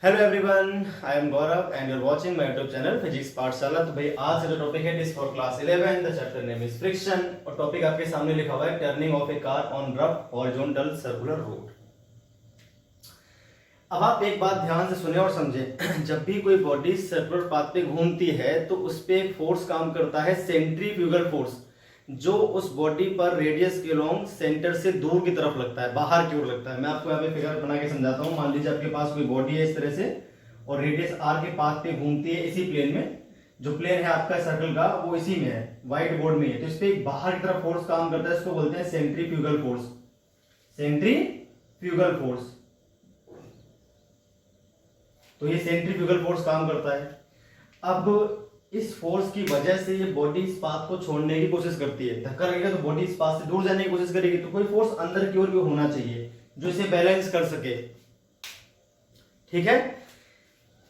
Hello everyone, I am Gaurav and you are watching my YouTube channel physics Pathshala. तो भाई आज का जो टॉपिक है it for class 11, the chapter name is friction और टॉपिक आपके सामने लिखा हुआ है turning of a car on rough horizontal circular road. अब आप एक बात ध्यान से सुने और समझें। जब भी कोई बॉडी सर्कुलर पाथ पे घूमती है तो उस पे एक फोर्स काम करता है, सेंट्रीफ्यूगल फोर्स, जो उस बॉडी पर रेडियस के लॉन्ग सेंटर से दूर की तरफ लगता है, बाहर की ओर लगता है। मैं आपको यहाँ पे फिगर बना के समझाता हूँ। मान लीजिए आपके पास कोई बॉडी है इस तरह से और रेडियस आर के पाथ पे घूमती है इसी प्लेन में। जो प्लेन है आपका सर्कल का वो इसी में है, व्हाइट बोर्ड में है। तो इस पे एक बाहर की तरफ फोर्स काम करता है, इसको बोलते हैं सेंट्रीफ्यूगल फोर्स। सेंट्रीफ्यूगल फोर्स, तो ये सेंट्रीफ्यूगल फोर्स काम करता है। अब इस फोर्स की वजह से ये बॉडी इस पाथ को छोड़ने की कोशिश करती है। धक्का लगेगा तो बॉडी इस पाथ से दूर जाने की कोशिश करेगी। तो कोई फोर्स अंदर की ओर भी होना चाहिए जो इसे बैलेंस कर सके, ठीक है।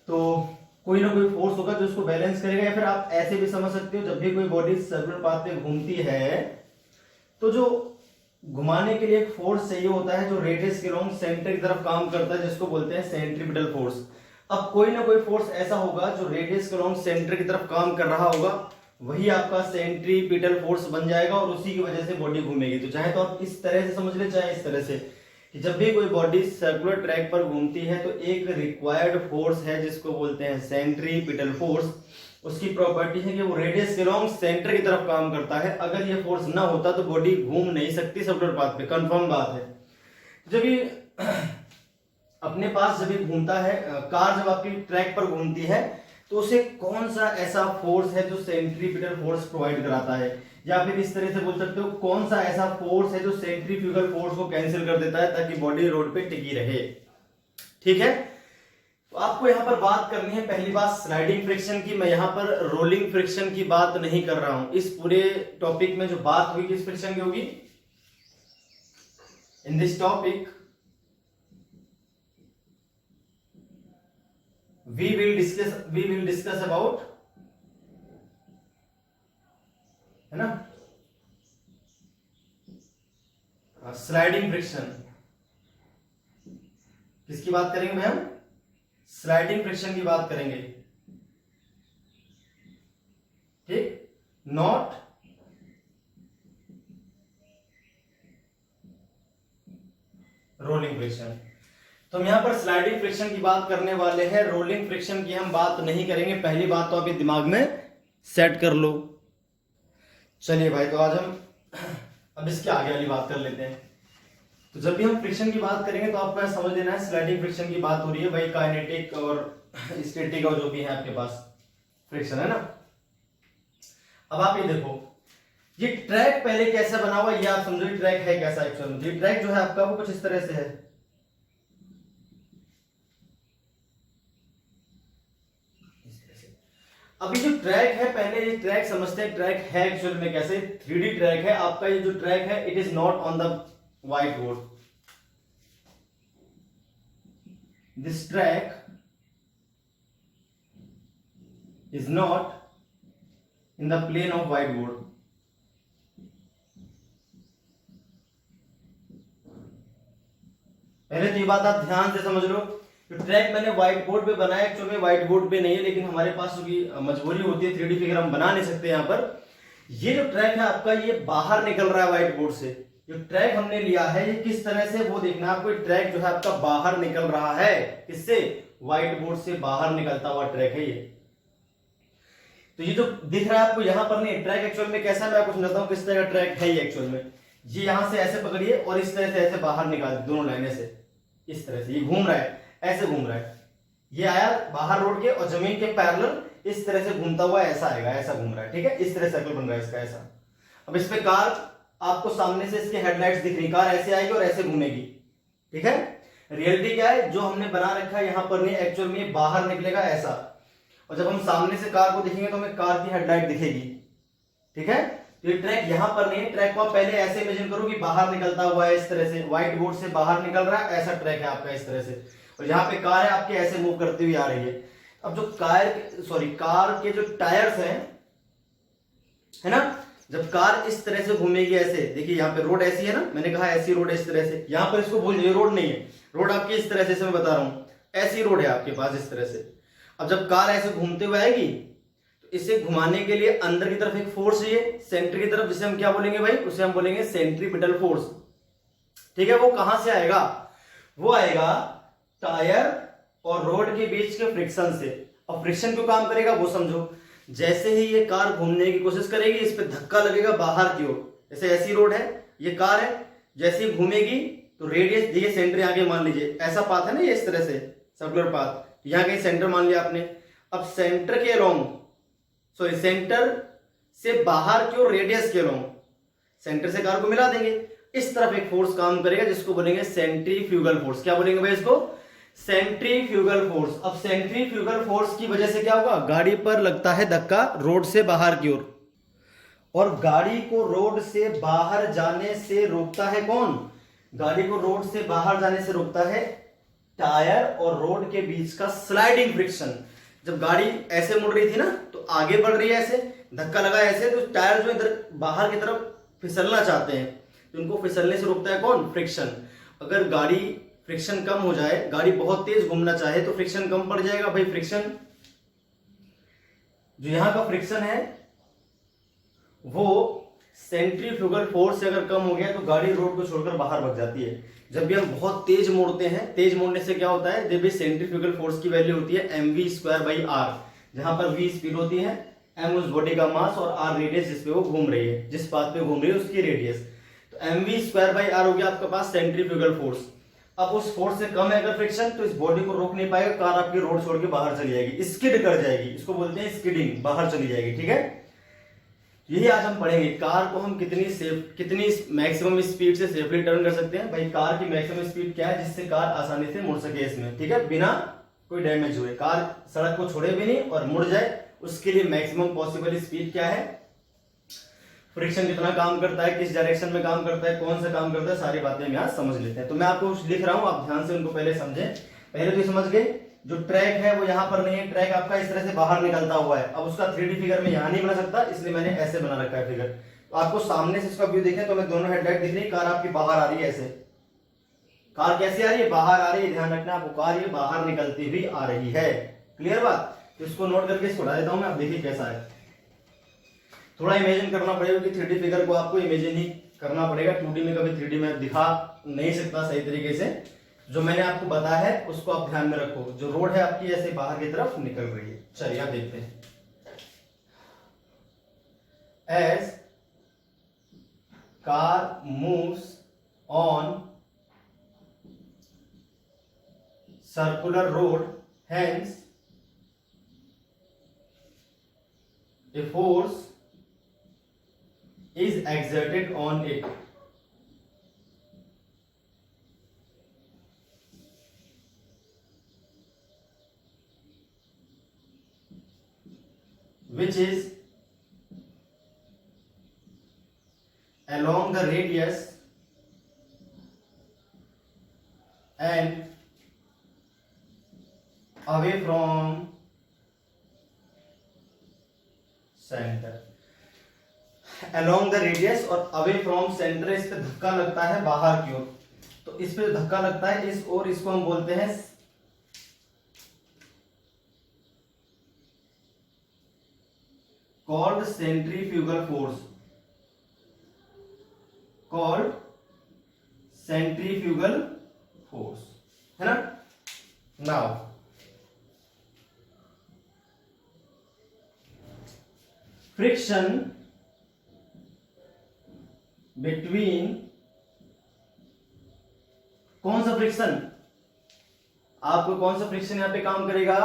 तो कोई ना कोई फोर्स होगा जो इसको बैलेंस करेगा। या फिर आप ऐसे भी समझ सकते हो, जब भी कोई बॉडी सर्कुलर पाथ पे घूमती है तो जो घुमाने के लिए एक फोर्स चाहिए होता है जो रेडियस के लॉन्ग सेंटर की तरफ काम करता है, जिसको बोलते हैं सेंट्रीपिटल फोर्स। अब कोई ना कोई फोर्स ऐसा होगा जो रेडियस के लॉन्ग सेंटर की तरफ काम कर रहा होगा, वही आपका सेंट्रीपिटल फोर्स बन जाएगा और उसी की वजह से बॉडी घूमेगी। तो चाहे तो आप इस तरह से समझ ले, चाहे इस तरह से, कि जब भी कोई बॉडी सर्कुलर ट्रैक पर घूमती है तो एक रिक्वायर्ड फोर्स है जिसको बोलते हैं सेंट्रीपिटल फोर्स। उसकी प्रॉपर्टी है कि वो रेडियस के लॉन्ग सेंटर की तरफ काम करता है। अगर ये फोर्स ना होता तो बॉडी घूम नहीं सकती सर्कुलर पाथ पे, कंफर्म बात है। जब ये अपने पास जब घूमता है, कार जब आपकी ट्रैक पर घूमती है तो उसे कौन सा ऐसा फोर्स है जो सेंट्रीपिटल फोर्स प्रोवाइड कराता है, या फिर इस तरह से बोल सकते हो कौन सा ऐसा फोर्स है जो सेंट्रीफ्यूगल फोर्स को कैंसिल कर देता है ताकि बॉडी रोड पे टिकी रहे, ठीक है। तो आपको यहां पर बात करनी है पहली बात स्लाइडिंग फ्रिक्शन की। मैं यहां पर रोलिंग फ्रिक्शन की बात नहीं कर रहा हूं। इस पूरे टॉपिक में जो बात होगी किस फ्रिक्शन की होगी? In this topic we will discuss about, है ना, स्लाइडिंग फ्रिक्शन। किसकी बात करेंगे भाई हम? स्लाइडिंग फ्रिक्शन की बात करेंगे, ठीक, नॉट रोलिंग फ्रिक्शन। तो हम यहां पर स्लाइडिंग फ्रिक्शन की बात करने वाले हैं, रोलिंग फ्रिक्शन की हम बात नहीं करेंगे। पहली बात तो आप दिमाग में सेट कर लो। चलिए भाई, तो आज हम अब इसके आगे वाली बात कर लेते हैं। तो जब भी हम फ्रिक्शन की बात करेंगे तो आपको समझ लेना है स्लाइडिंग फ्रिक्शन की बात हो रही है भाई, काइनेटिक और स्टैटिक और जो भी है आपके पास फ्रिक्शन, है ना। अब आप ये देखो, ये ट्रैक पहले कैसा बना हुआ, ये आप समझो ट्रैक है कैसा एक्चुअल में। ये ट्रैक जो है आपका वो कुछ इस तरह से है। अभी जो ट्रैक है, पहले ये ट्रैक समझते हैं ट्रैक है एक्चुअल में कैसे। 3D ट्रैक है आपका। ये जो ट्रैक है it is not on the white board. This track is not in the plane of white board. पहले तो ये बात आप ध्यान से समझ लो, तो ट्रैक मैंने व्हाइट बोर्ड पे बनाया, एक्चुअली में व्हाइट बोर्ड पे नहीं है, लेकिन हमारे पास क्योंकि मजबूरी होती है 3D फिगर हम बना नहीं सकते यहाँ पर। ये जो ट्रैक है आपका ये बाहर निकल रहा है व्हाइट बोर्ड से। जो ट्रैक हमने लिया है ये किस तरह से वो देखना आपको। ट्रैक जो है आपका बाहर निकल रहा है, किससे? व्हाइट बोर्ड से बाहर निकलता हुआ ट्रैक है ये। तो ये जो दिख रहा है आपको यहाँ पर नहीं, ट्रैक एक्चुअल में कैसा, मैं आपको समझाता हूँ किस तरह का ट्रैक है ये एक्चुअल में। ये यहां से ऐसे पकड़िए और इस तरह से ऐसे बाहर निकाल, दोनों लाइनें से इस तरह से ये घूम रहा है, ऐसे घूम रहा है। ये आया बाहर रोड के और जमीन के पैरेलल इस तरह से घूमता हुआ ऐसा आएगा, ऐसा घूम रहा है, ठीक है। इस तरह सर्कल बन रहा है इसका ऐसा। अब इस पे कार आपको सामने से इसके हेडलाइट्स दिख रही, कार ऐसे आएगी और ऐसे घूमेगी, ठीक है। रियलिटी क्या है, जो हमने बना रखा है यहां पर नहीं, एक्चुअल में बाहर निकलेगा ऐसा। और जब हम सामने से कार को देखेंगे तो हमें कार की हेडलाइट दिखेगी, ठीक है। तो ये ट्रैक यहां पर नहीं है। ट्रैक को आप पहले ऐसे इमेजिन करो कि बाहर निकलता हुआ है इस तरह से, व्हाइट बोर्ड से बाहर निकल रहा है, ऐसा ट्रैक है आपका इस तरह से। और यहाँ पे कार है आपके ऐसे मूव करती हुई आ रही है। अब जो कार के जो टायर्स हैं, है ना, जब कार इस तरह से घूमेगी ऐसे, देखिए यहाँ पे रोड ऐसी है ना, मैंने कहा ऐसी रोड है इस तरह से। यहाँ पर इसको भूल जाइए, रोड नहीं है, रोड आपकी इस तरह से मैं बता रहा हूँ। ऐसी रोड है आपके पास इस तरह से। अब जब कार ऐसे घूमते हुए आएगी तो इसे घुमाने के लिए अंदर की तरफ एक फोर्स चाहिए सेंटर की तरफ, जिसे हम क्या बोलेंगे भाई, उसे हम बोलेंगे सेंट्रीपिटल फोर्स। ठीक है, वो कहां से आएगा, वो आएगा टायर और रोड के बीच के फ्रिक्शन से। अब फ्रिक्शन क्यों काम करेगा वो समझो। जैसे ही ये कार घूमने की कोशिश करेगी इस पे धक्का लगेगा बाहर की ओर, जैसे ऐसी रोड है, ये कार है, जैसे ही घूमेगी तो रेडियस ये सेंटर आगे मान लीजिए, ऐसा पाथ है ना ये इस तरह से सर्कुलर पाथ, यहां कहीं सेंटर मान लिया आपने। अब सेंटर के अलोंग, सॉरी सेंटर से बाहर की ओर रेडियस के अलोंग सेंटर से कार को मिला देंगे, इस तरफ एक फोर्स काम करेगा जिसको बोलेंगे सेंट्रीफ्यूगल फोर्स। क्या बोलेंगे भाई इसको, सेंट्रीफ्यूगल फोर्स। अब सेंट्रीफ्यूगल फोर्स की वजह से क्या होगा, गाड़ी पर लगता है धक्का रोड से बाहर की ओर, और गाड़ी को रोड से बाहर जाने से रोकता है कौन, गाड़ी को रोड से बाहर जाने से रोकता है टायर और रोड के बीच का स्लाइडिंग फ्रिक्शन। जब गाड़ी ऐसे मुड़ रही थी ना तो आगे बढ़ रही है, ऐसे धक्का लगा ऐसे, तो टायर जो इधर बाहर की तरफ फिसलना चाहते हैं तो उनको फिसलने से रोकता है कौन, फ्रिक्शन। अगर गाड़ी फ्रिक्शन कम हो जाए, गाड़ी बहुत तेज घूमना चाहे तो फ्रिक्शन कम पड़ जाएगा भाई। फ्रिक्शन जो यहां का फ्रिक्शन है वो सेंट्रीफ्यूगल फोर्स से अगर कम हो गया तो गाड़ी रोड को छोड़कर बाहर भाग जाती है। जब भी हम बहुत तेज मोड़ते हैं, तेज मोड़ने से क्या होता है, जब भी सेंट्रीफ्यूगल फोर्स की वैल्यू होती है mv²/r, जहां पर v स्पीड होती है, m उस बॉडी का मास और r रेडियस जिसपे वो घूम रही है, जिस पाथ पे घूम रही है उसकी रेडियस। तो mv²/r हो गया आपके पास सेंट्रीफ्यूगल फोर्स। अब उस फोर्स से कम है अगर फ्रिक्शन तो इस बॉडी को रोक नहीं पाएगा, कार आपकी रोड छोड़ के बाहर चली जाएगी, स्किड कर जाएगी, इसको बोलते हैं स्किडिंग, बाहर चली जाएगी। ठीक है, यही आज हम पढ़ेंगे कार को हम कितनी मैक्सिमम स्पीड से सेफली टर्न कर सकते हैं। भाई कार की मैक्सिमम स्पीड क्या है जिससे कार आसानी से मुड़ सके इसमें, ठीक है, बिना कोई डैमेज हुए, कार सड़क को छोड़े भी नहीं और मुड़ जाए, उसके लिए मैक्सिमम पॉसिबल स्पीड क्या है, फ्रिक्शन कितना काम करता है, किस डायरेक्शन में काम करता है, कौन सा काम करता है, सारी बातें हम यहाँ समझ लेते हैं। तो मैं आपको लिख रहा हूं, आप ध्यान से उनको पहले समझें। पहले तो समझ गए जो ट्रैक है वो यहाँ पर नहीं है, ट्रैक आपका इस तरह से बाहर निकलता हुआ है। अब उसका 3D फिगर में यहाँ नहीं बना सकता, इसलिए मैंने ऐसे बना रखा है फिगर। तो आपको सामने से इसका व्यू देखें तो मैं दोनों हेडलाइट दिख रही है, कार आपकी बाहर आ रही है, ऐसे कार कैसी आ रही है, बाहर आ रही है, ध्यान रखना आपको, कार ये बाहर निकलती हुई आ रही है। क्लियर बात, तो इसको नोट करके इसको उठा देता हूं मैं, आप देखिए कैसा है। थोड़ा इमेजिन करना पड़ेगा कि 3D फिगर को आपको इमेजिन ही करना पड़ेगा, 2D में कभी 3D में दिखा नहीं सकता सही तरीके से। जो मैंने आपको बताया है उसको आप ध्यान में रखो। जो रोड है आपकी ऐसे बाहर की तरफ निकल रही है, चलिए आप देखते हैं। As car moves on circular road, hence a force is exerted on it which is along the radius and away from center। along the radius और away from center, इस पे धक्का लगता है बाहर की ओर, तो इस पे धक्का लगता है इस ओर, इसको हम बोलते हैं called centrifugal force, called centrifugal force, है ना। now friction बिटवीन, कौन सा फ्रिक्शन, आपको कौन सा फ्रिक्शन यहां पे काम करेगा,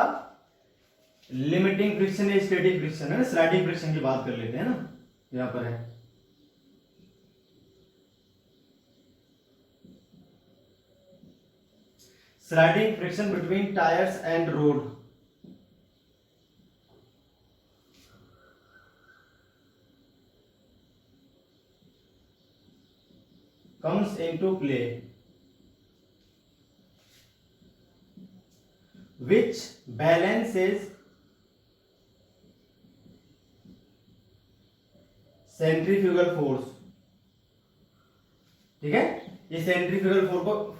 लिमिटिंग फ्रिक्शन या स्टैटिक फ्रिक्शन, है ना। स्लाइडिंग फ्रिक्शन की बात कर लेते हैं ना, यहां पर है sliding friction between tyres and road. comes into play which balances centrifugal force। ठीक है, ये सेंट्रीफ्यूगल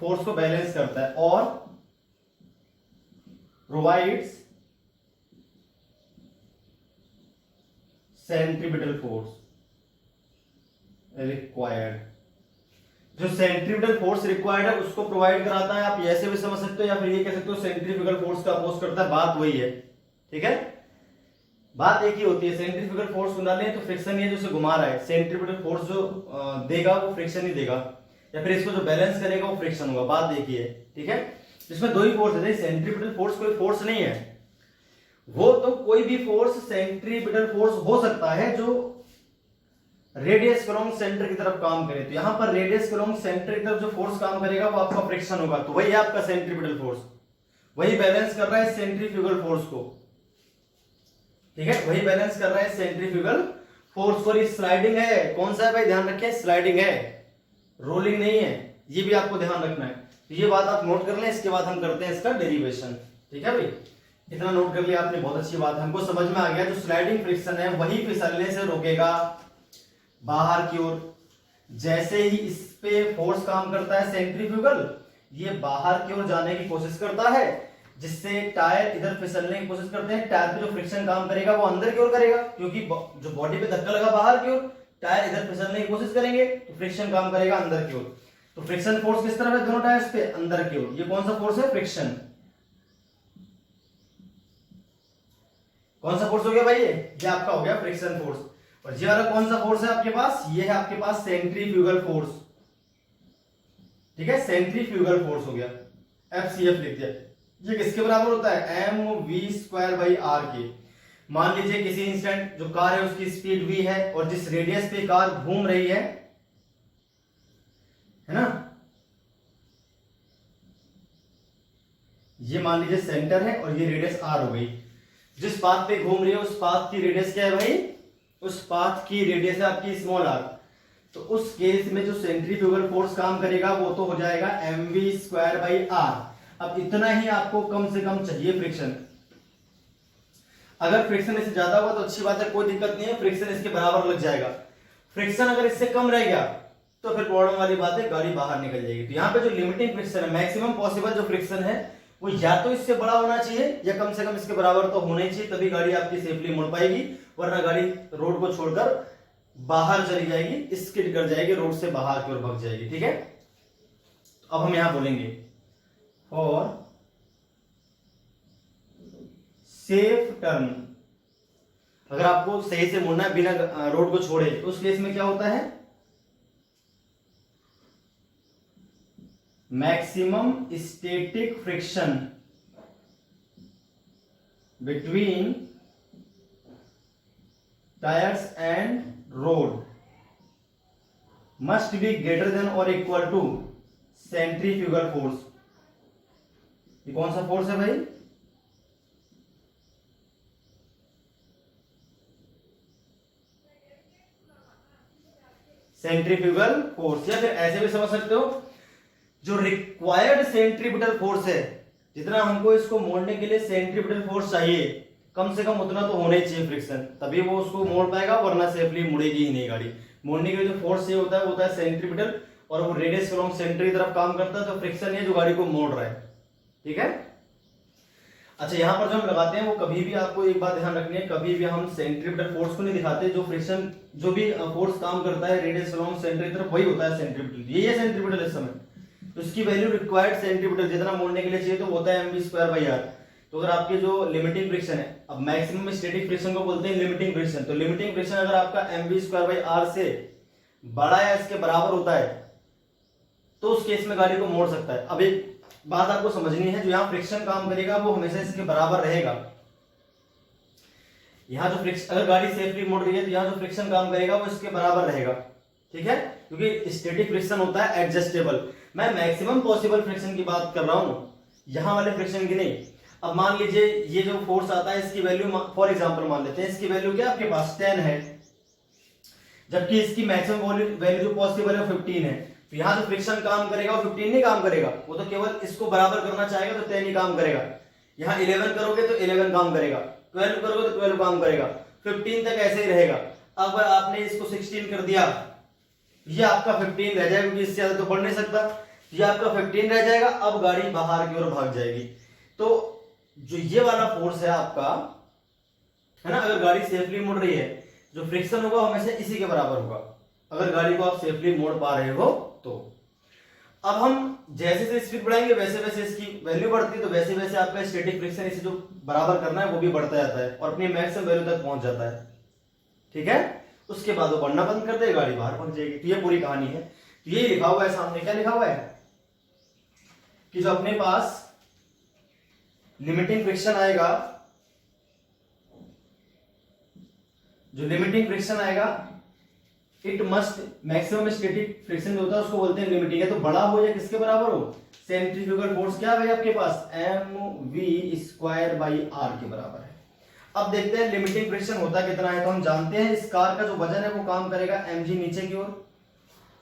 फोर्स को बैलेंस करता है और प्रोवाइड्स सेंट्रीपिटल फोर्स रिक्वायर्ड, जो सेंट्रीपिटल फोर्स रिक्वायर्ड है उसको प्रोवाइड कराता है। आप ऐसे भी समझ सकते हो या फिर ये कह सकते हो सेंट्रीफ्यूगल फोर्स का अपोज करता है, बात वही है। ठीक है, बात एक ही होती है। सेंट्रीफ्यूगल फोर्स बना ले तो फ्रिक्शन ये जो उसे घुमा रहा है, सेंट्रीपिटल फोर्स जो देगा वो फ्रिक्शन ही देगा, या फिर इसको जो बैलेंस करेगा वो फ्रिक्शन होगा, बात एक ही है। ठीक है, इसमें दो ही फोर्स है, सेंट्रीपिटल फोर्स कोई फोर्स नहीं है, वो तो कोई भी फोर्स सेंट्रीपिटल फोर्स हो सकता है जो रेडियस अलोंग सेंटर की तरफ काम करे। तो यहां पर रेडियस अलोंग सेंटर की तरफ जो फोर्स काम करेगा वो आपका फ्रिक्शन होगा, तो वही आपका सेंट्रीपिटल फोर्स, वही बैलेंस कर रहा है सेंट्रीफ्यूगल फोर्स को। ठीक है, वही बैलेंस कर रहा है सेंट्रीफ्यूगल फोर्स। और स्लाइडिंग है, कौन सा है भाई, ध्यान रखें, स्लाइडिंग है, रोलिंग नहीं है, ये भी आपको ध्यान रखना है। तो ये बात आप नोट कर लें, इसके बाद हम करते हैं इसका डेरिवेशन। ठीक है भाई, इतना नोट कर लिया आपने, बहुत अच्छी बात है, हमको समझ में आ गया। जो स्लाइडिंग फ्रिक्शन है वही फिसलने से रोकेगा बाहर की ओर। जैसे ही इस पे फोर्स काम करता है सेंट्रीफ्यूगल, ये बाहर की ओर जाने की कोशिश करता है, जिससे टायर इधर फिसलने की कोशिश करते हैं। टायर पे जो फ्रिक्शन काम करेगा वो अंदर की ओर करेगा, क्योंकि जो बॉडी पे धक्का लगा बाहर की ओर, टायर इधर फिसलने की कोशिश करेंगे तो फ्रिक्शन काम करेगा अंदर की ओर। तो फ्रिक्शन फोर्स किस तरफ है दोनों टायर्स पे, अंदर की ओर। ये कौन सा फोर्स है, फ्रिक्शन। कौन सा फोर्स हो गया भाई, ये आपका हो गया फ्रिक्शन फोर्स। और ये वाला कौन सा फोर्स है आपके पास, ये है आपके पास सेंट्रीफ्यूगल फोर्स। ठीक है, सेंट्रीफ्यूगल फोर्स हो गया, एफसीएफ लिख दिया। ये किसके बराबर होता है, m v square by r के। मान लीजिए किसी इंस्टेंट जो कार है उसकी स्पीड वी है और जिस रेडियस पे कार घूम रही है ना, ये मान लीजिए सेंटर है और ये रेडियस आर हो गई। जिस पाथ पे घूम रही है उस पाथ की रेडियस क्या है भाई, उस पाथ की रेडियस है आपकी स्मॉल आर। तो उस केस में जो सेंट्रीफ्यूगल फोर्स काम करेगा वो तो हो जाएगा m v square by r. अब इतना ही आपको कम से कम चाहिए फ्रिक्शन। अगर फ्रिक्शन इससे ज्यादा होगा तो अच्छी बात है, कोई दिक्कत नहीं है, फ्रिक्शन इसके बराबर लग जाएगा। फ्रिक्शन अगर इससे कम रह गया तो फिर प्रॉब्लम वाली बात है, गाड़ी बाहर निकल जाएगी। तो यहाँ पे जो लिमिटिंग फ्रिक्शन है, मैक्सिमम पॉसिबल जो फ्रिक्शन है वो या तो इससे बड़ा होना चाहिए या कम से कम इसके बराबर तो होना ही चाहिए, तभी गाड़ी आपकी सेफली मुड़ पाएगी, वरना गाड़ी रोड को छोड़कर बाहर चली जाएगी, स्किड कर जाएगी, रोड से बाहर की ओर भाग जाएगी। ठीक है, अब हम यहां बोलेंगे फॉर सेफ टर्न। अगर आपको सही से मुड़ना है बिना रोड को छोड़े तो उस केस में क्या होता है, maximum static friction between tyres and road must be greater than और इक्वल टू सेंट्रीफ्यूगल फोर्स। ये कौन सा फोर्स है भाई, सेंट्रीफ्यूगल फोर्स। या फिर ऐसे भी समझ सकते हो, जो रिक्वायर्ड सेंट्रीपिटल फोर्स है, जितना हमको इसको मोड़ने के लिए सेंट्रीपिटल फोर्स चाहिए, कम से कम उतना तो होना ही चाहिए फ्रिक्शन, तभी वो उसको मोड़ पाएगा, वरना सेफली मुड़ेगी ही नहीं गाड़ी। मोड़ने के लिए जो फोर्स चाहिए होता है वो होता है सेंट्रीपिटल, और वो रेडियस अलोंग सेंटर की तरफ काम करता है, तो फ्रिक्शन है जो गाड़ी को मोड़ रहा है। ठीक है, अच्छा यहां पर जो हम लगाते हैं वो कभी भी आपको एक बात ध्यान रखनी है, कभी भी हम सेंट्रीपिटल फोर्स को नहीं दिखाते। जो फ्रिक्शन जो भी फोर्स काम करता है रेडियस अलोंग सेंटर की तरफ, वही होता है सेंट्रीपिटल। ये है सेंट्रीपिटल इस समय, तो इसकी वैल्यू रिक्वायर्ड सेंट्रीपिटल जितना मोड़ने के लिए चाहिए तो वो होता है m v square by r. तो अगर आपके जो लिमिटिंग फ्रिक्शन है, अब मैक्सिमम स्टैटिक फ्रिक्शन को बोलते हैं लिमिटिंग फ्रिक्शन, तो लिमिटिंग फ्रिक्शन अगर आपका m v square by r से बड़ा या इसके बराबर होता है तो उस केस में गाड़ी को मोड़ सकता है। अब एक बात आपको समझनी है, जो यहाँ फ्रिक्शन काम करेगा वो हमेशा इसके बराबर रहेगा। यहाँ जो फ्रिक्शन, अगर गाड़ी सेफली मोड़ रही है तो यहाँ जो फ्रिक्शन काम करेगा वो इसके बराबर रहेगा। ठीक है, क्योंकि स्टैटिक फ्रिक्शन होता है एडजस्टेबल। मैं मैक्सिमम पॉसिबल फ्रिक्शन की बात कर रहा हूं, यहां वाले फ्रिक्शन की नहीं। अब मान लीजिए ये जो फोर्स आता है इसकी वैल्यू फॉर एग्जांपल मान लेते हैं, इसकी वैल्यू क्या आपके पास 10 है, जबकि इसकी मैक्सिमम वैल्यू जो पॉसिबल है 15 है। तो यहाँ जो फ्रिक्शन काम करेगा वो 15 नहीं काम करेगा, वो तो केवल इसको बराबर करना चाहेगा तो 10 ही काम करेगा। यहाँ 11 करोगे तो 11 काम करेगा, 12 करोगे तो 12 काम करेगा, 15 तक ऐसे ही रहेगा। अब आपने इसको 16 कर दिया, ये आपका 15 रह जाएगा, क्योंकि इससे ज्यादा तो बढ़ नहीं सकता। ये आपका 15 रह जाएगा, अब गाड़ी बाहर की ओर भाग जाएगी। तो जो ये वाला फोर्स है आपका, है ना, अगर गाड़ी सेफली मुड़ रही है, जो फ्रिक्शन होगा हमेशा इसी के बराबर होगा, अगर गाड़ी को आप सेफली मोड़ पा रहे हो तो। अब हम जैसे जैसे स्पीड बढ़ाएंगे वैसे वैसे इसकी वैल्यू बढ़ती है, तो वैसे वैसे आपका स्टैटिक फ्रिक्शन इसे जो बराबर करना है वो भी बढ़ता जाता है और अपनी मैक्सिमम वैल्यू तक पहुंच जाता है। ठीक है, उसके बाद वो बढ़ना बंद कर देगा, गाड़ी बाहर पहुंच जाएगी। तो ये पूरी कहानी है। तो ये लिखा हुआ है सामने, क्या लिखा हुआ है कि जो अपने पास लिमिटिंग फ्रिक्शन आएगा, जो लिमिटिंग फ्रिक्शन आएगा, it must maximum static friction जो होता है उसको बोलते हैं लिमिटिंग। है तो बड़ा हो या किसके बराबर हो, सेंट्रीफ्यूगल फोर्स क्या है आपके पास, mv² बाई r के बराबर है। अब देखते हैं लिमिटिंग फ्रिक्शन होता कितना है। तो हम जानते हैं इस कार का जो वजन है वो काम करेगा mg नीचे की ओर।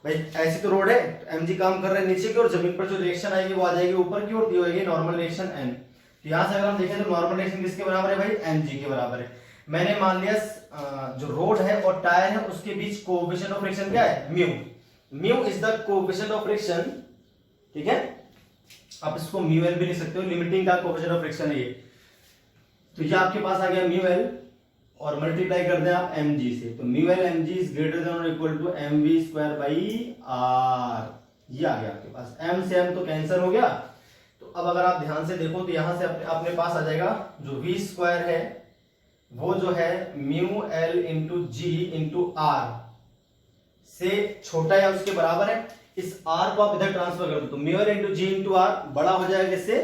भाई ऐसी तो रोड है, mg काम कर रहा है नीचे की ओर, जमीन पर जो रिएक्शन आएगी वो आ जाएगी ऊपर की ओर, दी होगी नॉर्मल रिएक्शन n। तो यहां से अगर हम देखें तो नॉर्मल रिएक्शन किसके बराबर है भाई, mg के बराबर है। मैंने मान लिया जो रोड है और टायर है उसके बीच कोएफिशिएंट ऑफ फ्रिक्शन क्या है, mu. Mu is the coefficient of friction. ठीक है, आप इसको म्यू एल भी लिख सकते हो, लिमिटिंग का कोएफिशिएंट ऑफ फ्रिक्शन है ये। तो ये आपके पास आ गया म्यू एल और मल्टीप्लाई कर दें आप mg से, तो mu L mg is greater than और equal to mv² by r। ये आ गया आपके पास, m से m तो कैंसिल हो गया। तो अब अगर आप ध्यान से देखो तो यहां से अपने पास आ जाएगा जो v² है वो जो है mu l into g into r से छोटा या उसके बराबर है। इस r को आप इधर ट्रांसफर कर दो तो mu l into g into r बड़ा हो जाएगा इससे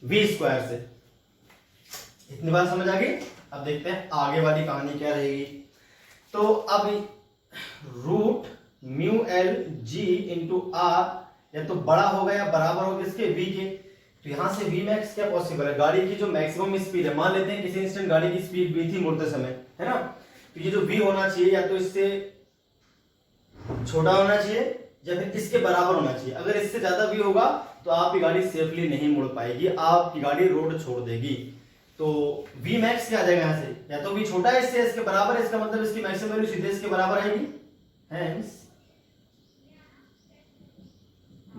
v² से। इतनी बात समझ आ गई। अब देखते हैं आगे वाली कहानी क्या रहेगी। तो अब root mu L g into r या तो बड़ा होगा या बराबर होगा इसके v के। तो यहां से v मैक्स क्या पॉसिबल है, गाड़ी की जो मैक्सिमम स्पीड है, मान लेते हैं किसी इंस्टेंट गाड़ी की स्पीड v थी मुड़ते समय, है ना, तो ये जो v होना चाहिए या तो इससे छोटा होना चाहिए या फिर इसके बराबर होना चाहिए। अगर इससे ज्यादा v होगा तो आपकी गाड़ी सेफली नहीं मुड़ पाएगी, आपकी गाड़ी रोड छोड़ देगी। तो v मैक्स क्या आ जाएगा यहाँ से, या तो v छोटा है इससे, इसके बराबर है, इसका मतलब इसकी मैक्सिमम वैल्यू सीधे इसके बराबर आएगी। हेंस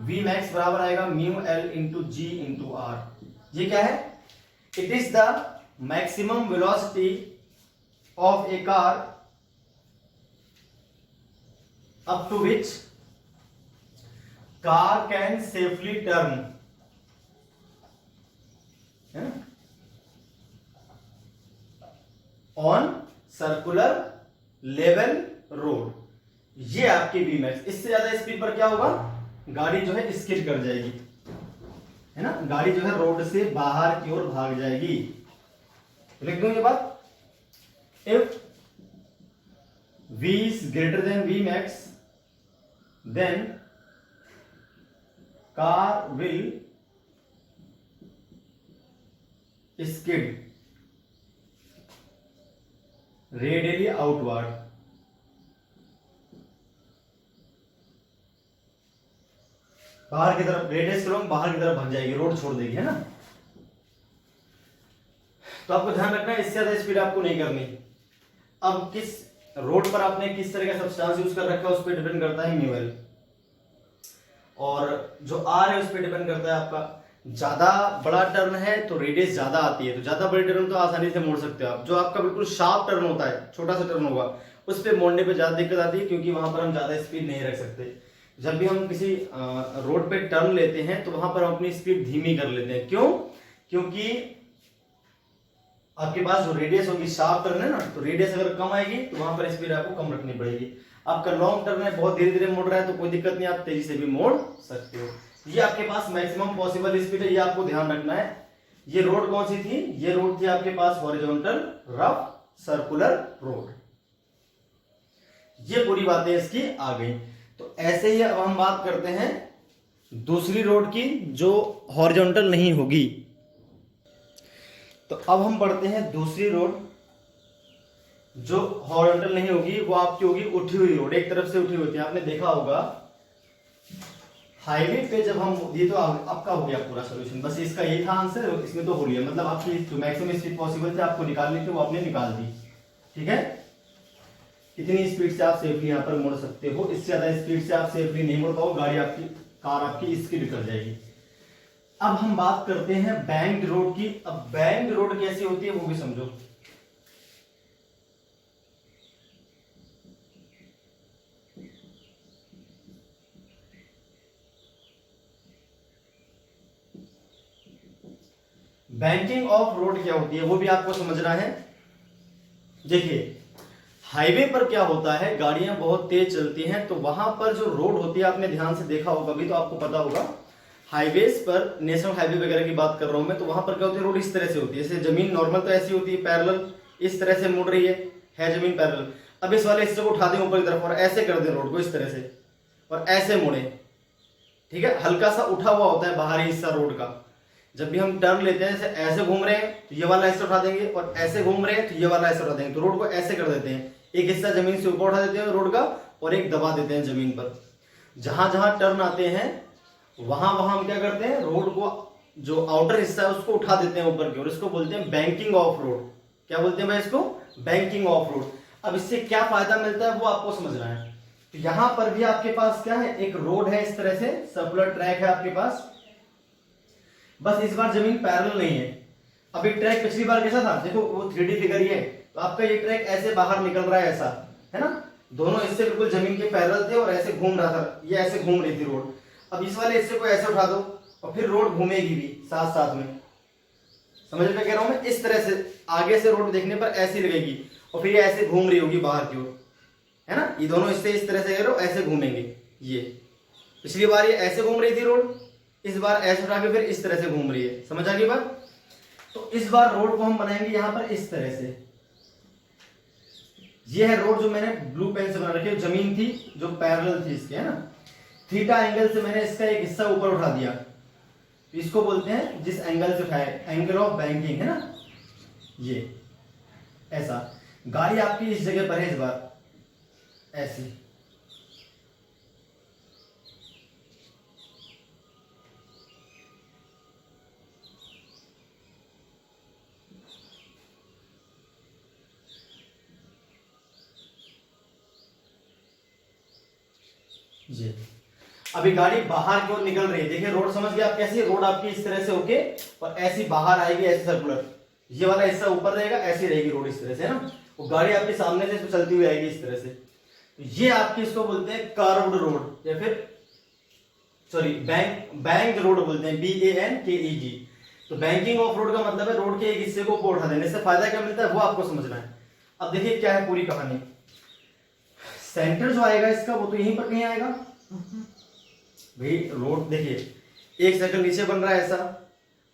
v मैक्स बराबर आएगा mu l into g into r. ये क्या है, it is the maximum velocity of a car up to which car can safely turn, है ना, ऑन सर्कुलर लेवल रोड। ये आपकी v मैक्स। इससे ज्यादा स्पीड पर क्या होगा, गाड़ी जो है स्किड कर जाएगी, है ना, गाड़ी जो है रोड से बाहर की ओर भाग जाएगी। लिख दूं ये बात, if v is greater than v max then car will skid radially outward। बाहर की तरफ, रेडियस करो बाहर की तरफ भाग जाएगी, रोड छोड़ देगी, है ना। तो आपको ध्यान रखना है इससे ज्यादा स्पीड आपको नहीं करनी। अब किस रोड पर आपने किस तरह का सब्सटेंस यूज कर रखा है उस पर डिपेंड करता है म्यू एल, और जो आर है उस पर डिपेंड करता है आपका। ज्यादा बड़ा टर्न है तो रेडियस ज्यादा आती है, तो ज्यादा बड़ी टर्न तो आसानी से मोड़ सकते हो आप। जो आपका बिल्कुल शार्प टर्न होता है, छोटा सा टर्न होगा, उस पर मोड़ने पे ज्यादा दिक्कत आती है, क्योंकि वहां पर हम ज्यादा स्पीड नहीं रख सकते। जब भी हम किसी रोड पे टर्न लेते हैं तो वहां पर हम अपनी स्पीड धीमी कर लेते हैं। क्यों, क्योंकि आपके पास जो रेडियस होगी, शार्प टर्न है ना, तो रेडियस अगर कम आएगी तो वहां पर स्पीड आपको कम रखनी पड़ेगी। आपका लॉन्ग टर्न है, बहुत धीरे धीरे मोड़ रहा है, तो कोई दिक्कत नहीं, आप तेजी से भी मोड़ सकते हो। ये आपके पास मैक्सिमम पॉसिबल स्पीड है, ये आपको ध्यान रखना है। ये रोड कौन सी थी, ये रोड थी आपके पास हॉरिजॉन्टल रफ सर्कुलर रोड। ये पूरी बातें इसकी आ गई। तो ऐसे ही अब हम बात करते हैं दूसरी रोड की जो हॉरिजॉन्टल नहीं होगी। तो अब हम पढ़ते हैं दूसरी रोड जो हॉरिजॉन्टल नहीं होगी, वो आपकी होगी उठी हुई रोड, एक तरफ से उठी होती है। आपने देखा होगा हाईवे पे जब हम, ये तो आपका हो गया पूरा सॉल्यूशन, बस इसका यही था आंसर, इसमें तो हो लिया, मतलब आपकी जो मैक्सिमम स्पीड पॉसिबल थी आपको निकालनी थी वो आपने निकाल दी। ठीक है, इतनी स्पीड से आप सेफली यहाँ पर मुड़ सकते हो, इससे ज्यादा स्पीड से आप सेफली नहीं मुड़ पाओ, गाड़ी आपकी, कार आपकी स्किड कर जाएगी। अब हम बात करते हैं बैंक्ड रोड की। अब बैंक्ड रोड कैसी होती है वो भी समझो। बैंकिंग ऑफ रोड क्या होती है वो भी आपको समझना है। देखिए हाईवे पर क्या होता है, गाड़ियां बहुत तेज चलती हैं तो वहां पर जो रोड होती है, आपने ध्यान से देखा होगा भी तो आपको पता होगा, हाईवेज पर, नेशनल हाईवे वगैरह की बात कर रहा हूं मैं, तो वहां पर क्या होती है, रोड इस तरह से होती है। जैसे जमीन नॉर्मल तो ऐसी होती है पैरेलल, इस तरह से मुड़ रही है जमीन पैरेलल। अब इस वाले हिस्से को उठा दें ऊपर की तरफ और ऐसे कर दें रोड को इस तरह से और ऐसे मुड़े, ठीक है, हल्का सा उठा हुआ होता है बाहरी हिस्सा रोड का। जब भी हम टर्न लेते हैं, जैसे ऐसे घूम रहे हैं तो ये वाला ऐसे उठा देंगे और ऐसे घूम रहे हैं तो ये वाला ऐसे उठा देंगे, तो रोड को ऐसे कर देते हैं। एक हिस्सा जमीन से ऊपर उठा देते हैं रोड का और एक दबा देते हैं जमीन पर। जहां जहां टर्न आते हैं वहां वहां हम क्या करते हैं, रोड को जो आउटर हिस्सा है उसको उठा देते हैं ऊपर की ओर। इसको बोलते हैं बैंकिंग ऑफ रोड। क्या बोलते हैं भाई इसको? Banking of road. अब इससे क्या फायदा मिलता है वो आपको समझना है। तो यहां पर भी आपके पास क्या है, एक रोड है इस तरह से, सर्कुलर ट्रैक है आपके पास, बस इस बार जमीन पैरेलल नहीं है। अभी ट्रैक पिछली बार कैसा था, देखो वो 3D फिगर ही है, तो आपका ये ट्रैक ऐसे बाहर निकल रहा है ऐसा, है ना, दोनों हिस्से बिल्कुल जमीन के पैरेलल थे और ऐसे घूम रहा था, ये ऐसे घूम रही थी रोड। अब इस वाले हिस्से को ऐसे उठा दो और फिर रोड घूमेगी भी साथ साथ में। समझ में कह रहा हूं मैं? इस तरह से आगे से रोड देखने पर ऐसी लगेगी और फिर ये ऐसे घूम रही होगी बाहर की ओर, है ना, ये दोनों हिस्से इस तरह से ऐसे घूमेंगे। ये पिछली बार ये ऐसे घूम रही थी रोड, इस बार ऐसे उठा के फिर इस तरह से घूम रही है। समझ आ गई बात? तो इस बार रोड को हम बनाएंगे यहां पर इस तरह से। ये है रोड जो मैंने ब्लू पेन से बना रखी है, जमीन थी जो पैरेलल थी इसके, है ना, थीटा एंगल से मैंने इसका एक हिस्सा ऊपर उठा दिया, इसको बोलते हैं जिस एंगल से उठाए, एंगल ऑफ बैंकिंग, है ना। ये ऐसा गाड़ी आपकी इस जगह पर है इस बार ऐसी, जी। अभी गाड़ी बाहर की ओर निकल रही है, देखिए रोड समझ गए आप कैसी है, रोड आपकी इस तरह से होके और ऐसी बाहर आएगी, ऐसे सर्कुलर, ये वाला हिस्सा ऊपर रहेगा, ऐसी रहेगी रोड इस तरह से, है ना, वो गाड़ी आपके सामने से चलती हुई आएगी इस तरह से। तो ये आपकी इसको बोलते हैं कर्व्ड रोड या फिर सॉरी बैंक रोड बोलते हैं, BANKEG। तो बैंकिंग ऑफ रोड का मतलब है रोड के एक हिस्से को ऊपर उठा देने से फायदा क्या मिलता है वो आपको समझना है। अब देखिए क्या है पूरी कहानी। सेंटर जो आएगा इसका वो तो यहीं पर कहीं आएगा भाई। रोड देखिए एक सर्कल नीचे बन रहा है ऐसा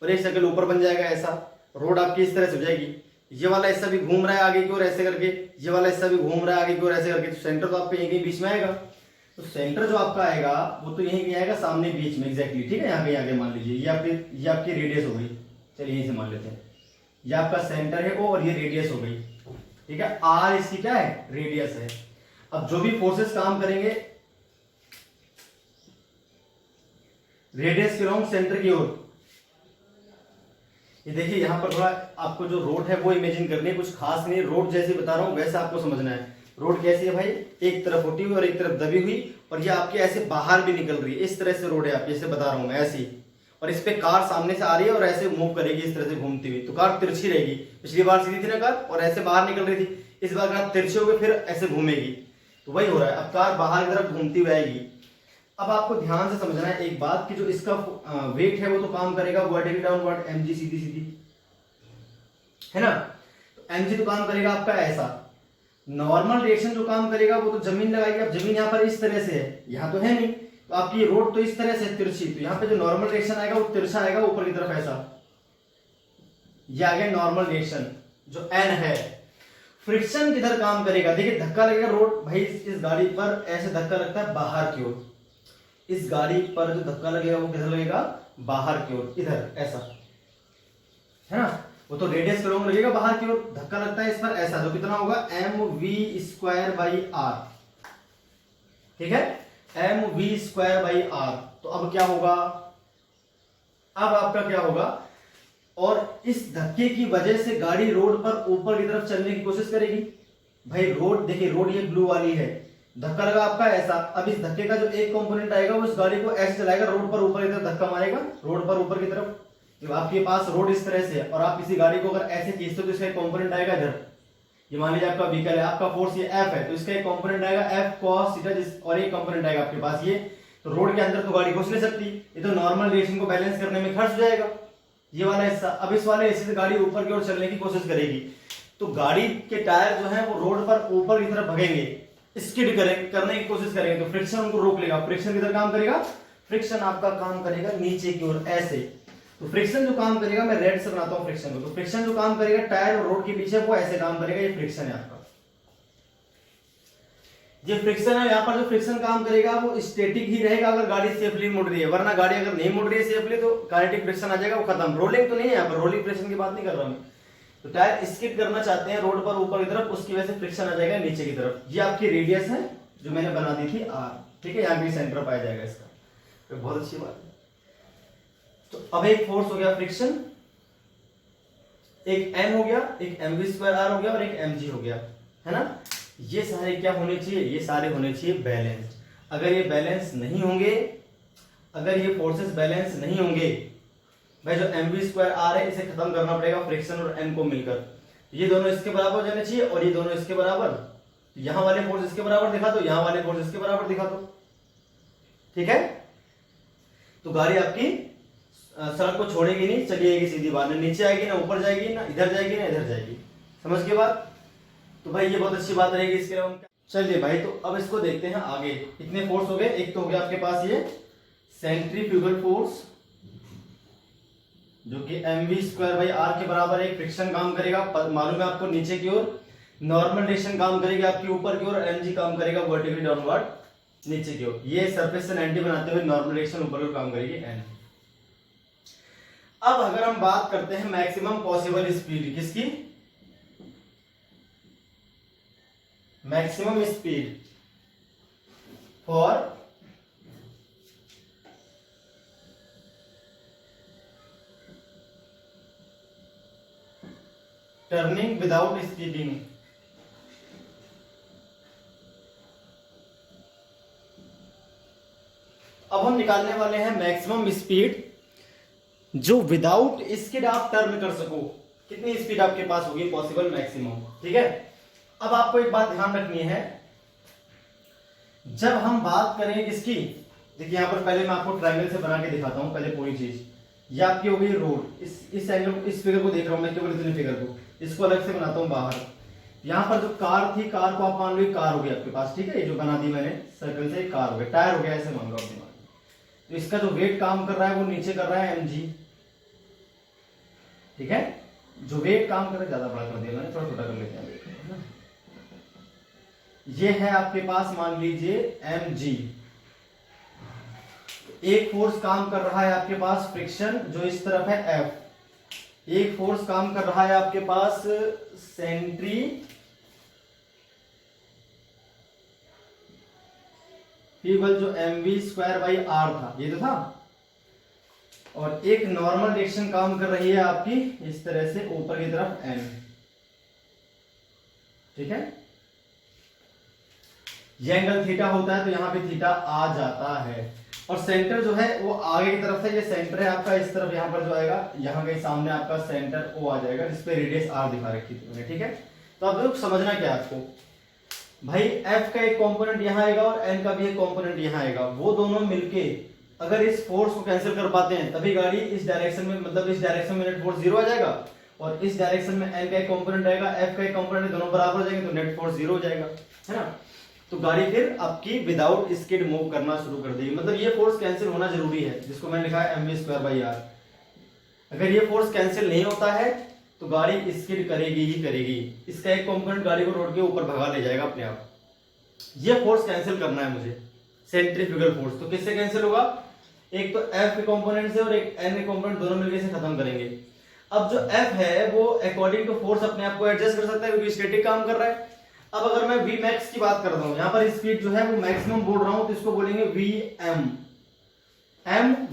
और एक सर्कल ऊपर बन जाएगा ऐसा, रोड आपकी इस तरह से हो जाएगी। ये वाला हिस्सा भी घूम रहा है आगे की ओर ऐसे करके, ये वाला हिस्सा भी घूम रहा है आगे की ओर ऐसे करके, तो सेंटर तो आपका यहीं कहीं बीच में आएगा। तो सेंटर जो आपका आएगा वो तो यहीं कहीं आएगा सामने बीच में, एग्जैक्टली, ठीक है, यहाँ कहीं आगे मान लीजिए ये आपकी रेडियस हो गई, चलिए यहीं से मान लेते हैं, ये आपका सेंटर है वो और ये रेडियस हो गई, ठीक है, R इसकी क्या है, रेडियस है। अब जो भी फोर्सेस काम करेंगे रेडियस के लॉन्ग सेंटर की ओर, ये देखिए यहां पर थोड़ा आपको जो रोड है वो इमेजिन करनी है, कुछ खास नहीं, रोड जैसे बता रहा हूं वैसा आपको समझना है। रोड कैसी है भाई, एक तरफ उठी हुई और एक तरफ दबी हुई और ये आपके ऐसे बाहर भी निकल रही है, इस तरह से रोड है आपकी, जैसे बता रहा हूं मैं ऐसी, और इस पे कार सामने से आ रही है और ऐसे मूव करेगी इस तरह से घूमती हुई, तो कार तिरछी रहेगी। पिछली बार सीधी थी ना कार और ऐसे बाहर निकल रही थी, इस बार कार तिरछी होकर फिर ऐसे घूमेगी, तो वही हो रहा है, अब कार बाहर की तरफ घूमती हुई आएगी। अब आपको ध्यान से समझना है एक बात कि जो इसका वेट है वो तो काम करेगा वर्टिकली डाउनवर्ड, mg सीधी सीधी, है ना, तो mg तो काम करेगा आपका ऐसा। नॉर्मल डायरेक्शन जो काम करेगा वो तो जमीन लगाएगी। अब जमीन यहाँ पर इस तरह से है, यहाँ तो है नहीं, तो आपकी रोड तो इस तरह से तिरछी, तो यहाँ पे जो नॉर्मल डायरेक्शन आएगा वो तिरछा आएगा ऊपर की तरफ ऐसा, ये आ गया नॉर्मल डायरेक्शन जो n है। फ्रिक्शन किधर काम करेगा, देखिए धक्का लगेगा रोड भाई, इस गाड़ी पर ऐसे धक्का लगता है बाहर की ओर, इस गाड़ी पर जो धक्का लगेगा वो किधर लगेगा, बाहर की ओर, इधर ऐसा, है ना, वो तो रेडियस के लॉन्ग लगेगा बाहर की ओर, धक्का लगता है इस पर ऐसा, जो कितना होगा mv²/r, ठीक है, mv²/r। तो अब क्या होगा, अब आपका क्या होगा, और इस धक्के की वजह से गाड़ी रोड पर ऊपर की तरफ चलने की कोशिश करेगी। भाई रोड देखिए, रोड ये ब्लू वाली है, धक्का लगा आपका ऐसा, अब इस धक्के का जो एक कंपोनेंट आएगा वो इस गाड़ी को ऐसे चलाएगा, रोड पर ऊपर की तरफ धक्का मारेगा, रोड पर ऊपर की तरफ। जब आपके पास रोड इस तरह से है और आप किसी गाड़ी को अगर ऐसे खींचते हो तो इसका एक कंपोनेंट आएगा इधर, ये मान लीजिए आपका व्हीकल है, आपका फोर्स ये F है, तो इसका एक कंपोनेंट आएगा F cos थीटा, और एक कंपोनेंट आएगा आपके पास ये, तो रोड के अंदर तो गाड़ी घुस नहीं सकती, ये तो नॉर्मल रिएक्शन को बैलेंस करने में खर्च हो जाएगा ये वाला हिस्सा। अब इस वाले हिस्से से गाड़ी ऊपर की ओर चलने की कोशिश करेगी, तो गाड़ी के टायर जो है वो रोड पर ऊपर की तरफ भगेंगे, स्किड करने की कोशिश करेंगे, तो फ्रिक्शन उनको रोक लेगा। फ्रिक्शन किधर काम करेगा? फ्रिक्शन आपका काम करेगा नीचे की ओर ऐसे। तो फ्रिक्शन जो काम करेगा, मैं रेड से बनाता हूं फ्रिक्शन को, तो फ्रिक्शन जो काम करेगा टायर और रोड के पीछे वो ऐसे काम करेगा, ये फ्रिक्शन है आपका, ये फ्रिक्शन है। यहाँ पर जो फ्रिक्शन काम करेगा वो स्टैटिक ही रहेगा अगर गाड़ी सेफली मुड़ रही है, वरना गाड़ी अगर नहीं मुड़ रही है सेफली तो काइनेटिक फ्रिक्शन आ जाएगा, वो खत्म। रोलिंग तो नहीं है यहाँ पर, रोलिंग फ्रिक्शन की बात नहीं कर रहा मैं। तो टायर स्किड करना चाहते हैं रोड पर ऊपर की तरफ, उसकी वजह से फ्रिक्शन आ जाएगा नीचे की तरफ। ये आपकी रेडियस है जो मैंने बना दी थी R, ठीक है, यहाँ भी सेंटर पाया जाएगा इसका, तो बहुत अच्छी बात है। तो अब एक फोर्स हो गया फ्रिक्शन, एक N हो गया, एक mv²r हो गया और एक mg हो गया, है ना। ये सारे क्या होने चाहिए? ये सारे होने चाहिए बैलेंस्ड। अगर ये बैलेंस नहीं होंगे, अगर ये फोर्सेस बैलेंस नहीं होंगे, भाई जो mv²r है इसे खत्म करना पड़ेगा फ्रिक्शन और N को मिलकर, ये दोनों इसके बराबर जाने चाहिए और ये दोनों इसके बराबर। यहां वाले फोर्स इसके बराबर दिखा दो, यहां वाले फोर्स इसके बराबर दिखा दो, ठीक है। तो गाड़ी आपकी सड़क को छोड़ेगी नहीं, चलिएगी सीधी बात, ना नीचे आएगी ना ऊपर जाएगी, ना इधर जाएगी ना इधर जाएगी, समझ के बात। तो भाई ये बहुत अच्छी बात रहेगी इसके अलावा। चलिए भाई, तो अब इसको देखते हैं आगे। इतने फोर्स हो गए, एक तो हो गया आपके पास ये सेंट्रीफ्यूगल फोर्स जो कि mv²r के बराबर है, फ्रिक्शन काम करेगा, मालूम है आपको नीचे की ओर, नॉर्मल डायरेक्शन काम करेगी आपकी ऊपर की ओर, mg काम करेगा वर्टिकली डाउनवर्ड नीचे की ओर। ये सरफेस से 90 बनाते हुए नॉर्मल डायरेक्शन ऊपर की ओर काम करेगी n। अब अगर हम बात करते हैं मैक्सिमम पॉसिबल स्पीड किसकी, maximum speed for turning without speeding. अब हम निकालने वाले हैं मैक्सिमम स्पीड जो विदाउट स्किड आप टर्न कर सको, कितनी स्पीड आपके पास होगी पॉसिबल मैक्सिमम, ठीक है। अब आपको एक बात ध्यान रखनी है, जब हम बात करें किसकी, देखिए यहां पर पहले मैं आपको ट्रायंगल से बना के दिखाता हूं पहले पूरी चीज। ये आपकी हो गई रोड, इस एंगल, इस फिगर को देख रहा हूं मैं, केवल इतनी फिगर को, इसको अलग से बनाता हूं बाहर। यहां पर जो कार थी, कार को आप मान लो कार हो गई आपके पास, ठीक है, ये जो बना दी मैंने सर्कल से कार हो गया, टायर हो गया, ऐसे मान लो आप दिमाग। तो इसका जो वेट काम कर रहा है वो नीचे कर रहा है mg, ठीक है, जो वेट काम कर रहा है, ज्यादा बड़ा कर दिया मैंने, थोड़ा छोटा कर लेते हैं। ये है आपके पास मान लीजिए mg, एक फोर्स काम कर रहा है आपके पास फ्रिक्शन जो इस तरफ है F, एक फोर्स काम कर रहा है आपके पास सेंट्रीफ्यूगल जो mv²r था, ये तो था, और एक नॉर्मल डायरेक्शन काम कर रही है आपकी इस तरह से ऊपर की तरफ n, ठीक है। ये एंगल थीटा होता है तो यहां पे थीटा आ जाता है, और सेंटर जो है वो आगे की तरफ से, ये सेंटर है आपका इस तरफ, यहां पर जो आएगा यहां के सामने आपका सेंटर O आ जाएगा, जिसपे रेडियस r दिखा रखी थी, ठीक है। तो अब लोग समझना क्या है आपको, भाई F का एक कंपोनेंट यहां आएगा और N का भी एक कंपोनेंट यहां आएगा, वो दोनों मिलके अगर इस फोर्स को कैंसिल कर पाते हैं तभी गाड़ी इस डायरेक्शन में, मतलब इस डायरेक्शन में नेट फोर्स 0 आ जाएगा, और इस डायरेक्शन में N का एक कंपोनेंट आएगा, F का एक कंपोनेंट, दोनों बराबर हो जाएंगे तो नेट फोर्स 0 हो जाएगा, है ना। तो गाड़ी फिर आपकी विदाउट स्किड मूव करना शुरू कर देगी, मतलब ये फोर्स कैंसिल होना जरूरी है, जिसको मैंने लिखा है mv²r। अगर ये फोर्स कैंसिल नहीं होता है तो गाड़ी स्किड करेगी ही करेगी, इसका एक कंपोनेंट गाड़ी को रोड के ऊपर भगा ले जाएगा अपने आप। ये फोर्स कैंसिल करना है मुझे, सेंट्रीफ्यूगल फोर्स, तो किससे कैंसिल होगा, एक तो F के कंपोनेंट से और एक N के कंपोनेंट, दोनों मिलकर से खत्म करेंगे। अब जो F है वो अकॉर्डिंग टू फोर्स अपने आप को एडजस्ट कर सकता है क्योंकि स्टैटिक काम कर रहा है। अब अगर मैं Vmax की बात करता हूं, यहां पर स्पीड जो है वो मैक्सिमम बोल रहा हूं तो इसको बोलेंगे Vm।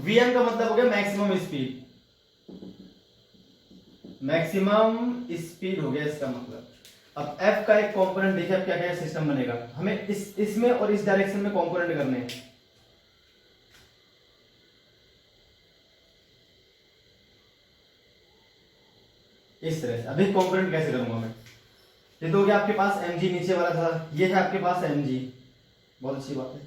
Vm का मतलब हो गया मैक्सिमम स्पीड, मैक्सिमम स्पीड हो गया इसका मतलब। अब एफ का एक कंपोनेंट देखिए अब क्या क्या सिस्टम बनेगा, हमें इसमें और इस डायरेक्शन में कंपोनेंट करने हैं। इस तरह से। अभी कंपोनेंट कैसे करूंगा मैं, ये तो हो गया आपके पास mg नीचे वाला था, ये है आपके पास mg, बहुत अच्छी बात है।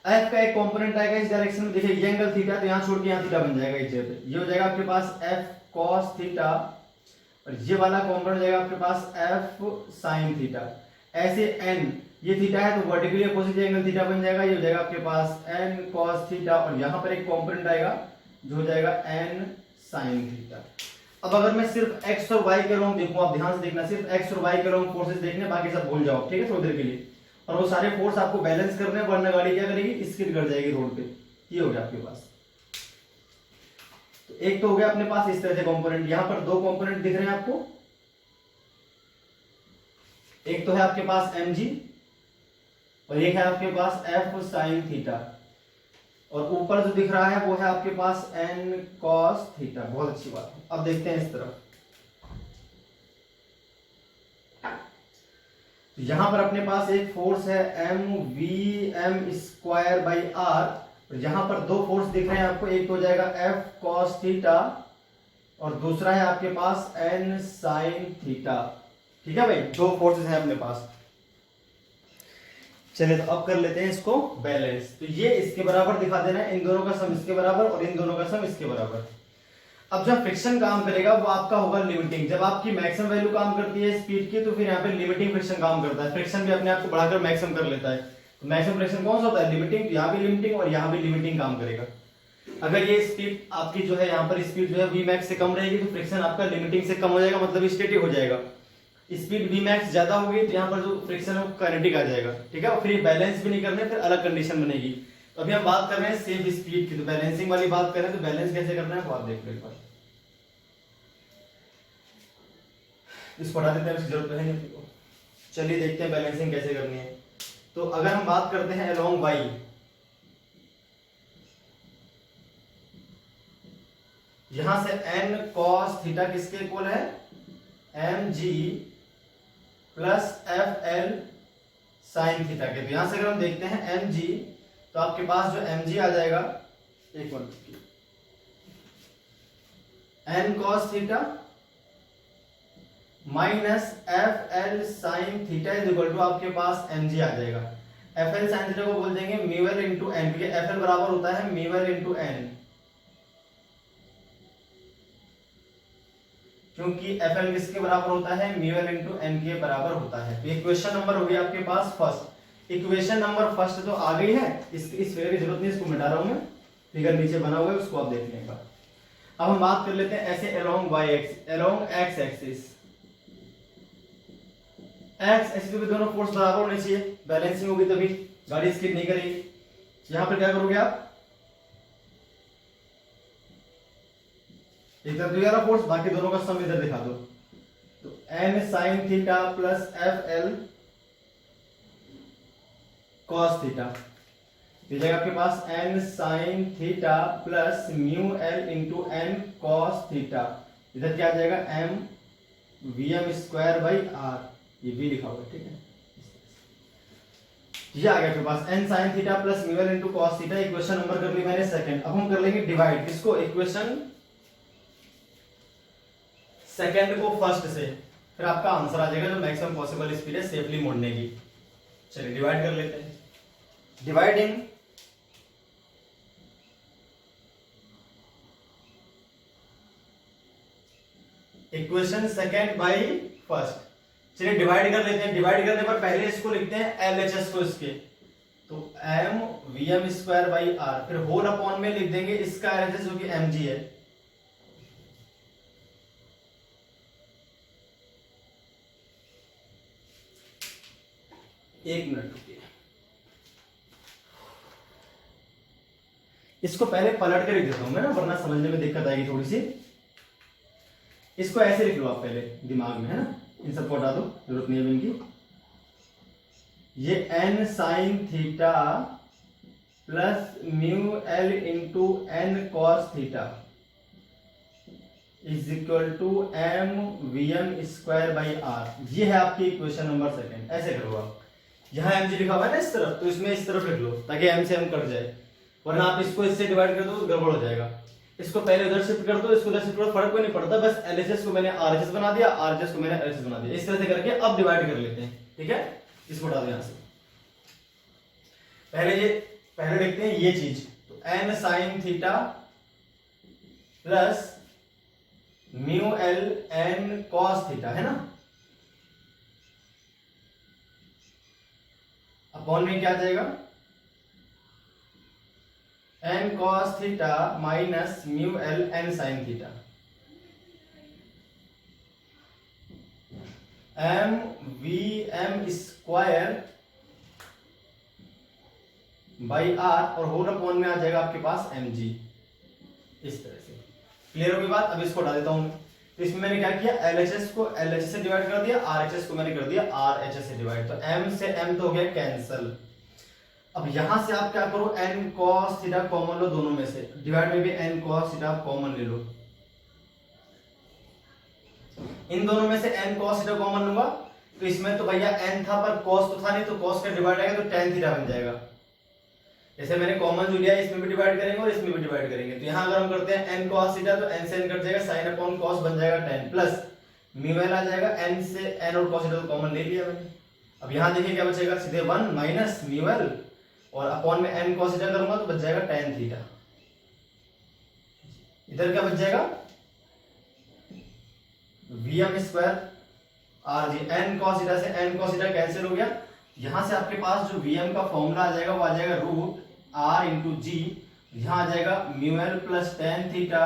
एफ का एक कंपोनेंट आएगा इस डायरेक्शन में, देखिए ये एंगल थीटा, तो यहाँ छोड़ के यहाँ थीटा बन जाएगा इस जगह पे, ये हो जाएगा आपके पास एफ कॉस थीटा, और ये वाला कंपोनेंट हो जाएगा आपके पास एफ साइन थीटा। ऐसे एन, ये थीटा है तो वर्टिकली अपोजिट एंगल थीटा बन जाएगा, ये हो जाएगा आपके पास एन कॉस थीटा, और यहाँ पर एक कंपोनेंट आएगा जो हो जाएगा एन साइन थीटा। अब अगर मैं सिर्फ x और y के लॉन्ग देखूं, आप ध्यान से देखना, सिर्फ x और y के लॉन्ग फोर्सेस देखने, बाकी सब भूल जाओ, ठीक है, थोड़ी देर के लिए। और वो सारे फोर्स आपको बैलेंस करने हैं, वरना गाड़ी क्या करेगी, स्किड कर जाएगी रोड पे। ये हो गया आपके पास। तो एक तो हो गया अपने पास इस तरह से कंपोनेंट, यहां पर दो कंपोनेंट दिख रहे हैं आपको, एक तो है आपके पास mg और एक है आपके पास f sin थीटा, और ऊपर जो दिख रहा है वो है आपके पास n cos थीटा। बहुत अच्छी बात है। अब देखते हैं इस तरफ, यहां पर अपने पास एक फोर्स है mvm स्क्वायर बाई r, और यहां पर दो फोर्स दिख रहे हैं आपको, एक तो हो जाएगा f cos थीटा और दूसरा है आपके पास n sin थीटा। ठीक है भाई, दो फोर्सेस हैं अपने पास। चलिए तो अब कर लेते हैं इसको बैलेंस। तो ये इसके बराबर दिखा देना है, इन दोनों का सम इसके बराबर और इन दोनों का सम इसके बराबर। अब जब फ्रिक्शन काम करेगा वो आपका होगा लिमिटिंग। जब आपकी मैक्सिमम वैल्यू काम करती है स्पीड की, तो फिर यहाँ पे लिमिटिंग फ्रिक्शन काम करता है। फ्रिक्शन भी अपने आप को बढ़ाकर मैक्सिमम कर लेता है। तो मैक्सिमम फ्रिक्शन कौन सा होता है, लिमिटिंग। तो यहाँ भी लिमिटिंग और यहाँ भी लिमिटिंग काम करेगा। अगर ये स्पीड आपकी जो है यहाँ पर स्पीड जो है Vmax से कम रहेगी, तो फ्रिक्शन आपका लिमिटिंग से कम हो जाएगा, मतलब स्टेटिक हो जाएगा। स्पीड Vmax ज्यादा होगी तो यहाँ पर जो फ्रिक्शन है वो काइनेटिक आ जाएगा। ठीक है, और फिर बैलेंस भी नहीं करने, फिर अलग कंडीशन बनेगी। तो अभी हम बात कर रहे हैं सेम स्पीड की, तो बैलेंसिंग वाली बात कर रहे हैं। तो बैलेंस कैसे करना है वो आप देख लो एक बार। इसको हटा देते हैं, इसकी जरूरत है नहीं। चलिए देखते हैं बैलेंसिंग कैसे करनी है। तो अगर हम बात करते हैं अलोंग y, यहां से n cos थीटा किसके इक्वल है, mg plus fl sin theta के। तो यहां से अगर हम देखते हैं mg, तो आपके पास जो mg आ जाएगा equal n cos theta minus fl sin theta is equal to आपके पास mg आ जाएगा। fl sin थीटा को बोल देंगे म्यूएल इंटू एन, क्योंकि fl बराबर होता है म्यूएल इंटू एन, क्योंकि fl किसके बराबर होता है, म्यूएल इंटू एन के बराबर होता है। तो ये क्वेश्चन नंबर हो गया आपके पास फर्स्ट। इक्वेशन नंबर फर्स्ट तो आ गई है, इस फिगर की जरूरत नहीं, इसको मिटा रहा हूं मैं, फिगर नीचे बना हुआ है उसको आप देख लें एक बार। अब हम बात कर लेते हैं ऐसे along y axis, along x axis. x axis पे दोनों फोर्स बराबर होने चाहिए, बैलेंसिंग होगी तभी गाड़ी स्किड नहीं करेगी। यहां पर क्या करोगे आप, एक तरफ दिया फोर्स, बाकी दोनों का सम इधर दिखा दो। तो n sin theta plus fl cos theta, ये जाएगा आपके पास n sin theta plus mu l into n cos theta. इधर क्या आ जाएगा, m vm square by r, ये भी लिखा हुआ है। ठीक है, ये आ गया आपके पास n sin theta plus mu l into cos theta. Equation number कर ली मैंने सेकंड। अब हम कर लेंगे डिवाइड किसको, इक्वेशन सेकंड को फर्स्ट से, फिर आपका आंसर आ जाएगा जो मैक्सिमम पॉसिबल स्पीड है सेफली मोड़ने की। चलिए डिवाइड कर लेते हैं। Dividing equation second by first. चलिए डिवाइड कर लेते हैं। डिवाइड करने पर पहले इसको लिखते हैं LHS को इसके, तो m vm square by r, फिर होल अपॉन में लिख देंगे इसका LHS जो कि mg है। एक मिनट रुकिए, इसको पहले पलट कर लिख देता हूं मैं ना, वरना समझने में दिक्कत आएगी थोड़ी सी। इसको ऐसे लिख लो आप पहले दिमाग में, है ना, इन सबको हटा दो, जरूरत नहीं है इनकी। ये n sin theta plus mu l into n cos theta is equal to m v m square by r. ये है आपकी इक्वेशन नंबर सेकंड। ऐसे करो आप, यहाँ एम जी लिखा हुआ है ना इस तरफ, तो इसमें इस तरफ लिख लो ताकि एम से एम कट जाए, वरना आप इसको इससे डिवाइड कर दो तो गड़बड़ हो जाएगा। इसको पहले उधर शिफ्ट कर दो, इसको उधर शिफ्ट करो, फर्क कोई नहीं पड़ता, बस एलएचएस को मैंने आरएचएस बना दिया, आरएचएस को मैंने एलएचएस बना दिया। इस तरह से करके अब डिवाइड कर लेते हैं, ठीक है। इसको हटा दो यहाँ से। पहले देखते हैं ये चीज, तो n sine theta plus mu l n cos theta है ना, अपॉन में क्या आ जाएगा, n cos theta minus mu l n sine theta, m v m square by r और होल अपॉन में आ जाएगा आपके पास एम जी। इस तरह से क्लियर होगी बात। अब इसको हटा देता हूं। तो इसमें मैंने क्या किया, एलएचएस को एलएचएस से डिवाइड कर दिया, आरएचएस को मैंने कर दिया आरएचएस से डिवाइड, तो एम से एम तो हो गया कैंसल। अब यहां से आप क्या करो, एन कॉस थीटा कॉमन लो दोनों में से, डिवाइड में भी एन कॉस थीटा कॉमन ले लो, इन दोनों में से एन कॉस थीटा कॉमन लूंगा, तो इसमें तो भैया एन था पर कॉस तो था नहीं, तो कॉस का डिवाइड आएगा तो टेन थीटा बन जाएगा। जैसे मैंने कॉमन जो लिया इसमें भी डिवाइड करेंगे और इसमें भी डिवाइड करेंगे, तो यहाँ अगर हम करते हैं एन कॉस थीटा तो एन से एन कट जाएगा, साइन अपॉन कॉस बन जाएगा टेन, प्लस म्यू एल आ जाएगा, एन से एन और कॉस थीटा तो कॉमन ले लिया मैंने। अब यहाँ देखिए क्या बचेगा, सीधे वन माइनस म्यू एल और अपॉन में एन कॉस थीटा करूंगा तो बच जाएगा टेन थीटा। इधर क्या बच जाएगा, v m square r g, n cos theta से एन कॉस थीटा कैंसिल हो गया। यहां से आपके पास जो वी एम का फॉर्मूला आ जाएगा वो आ जाएगा रूट आर इंटू जी, यहां आ जाएगा mu L plus tan theta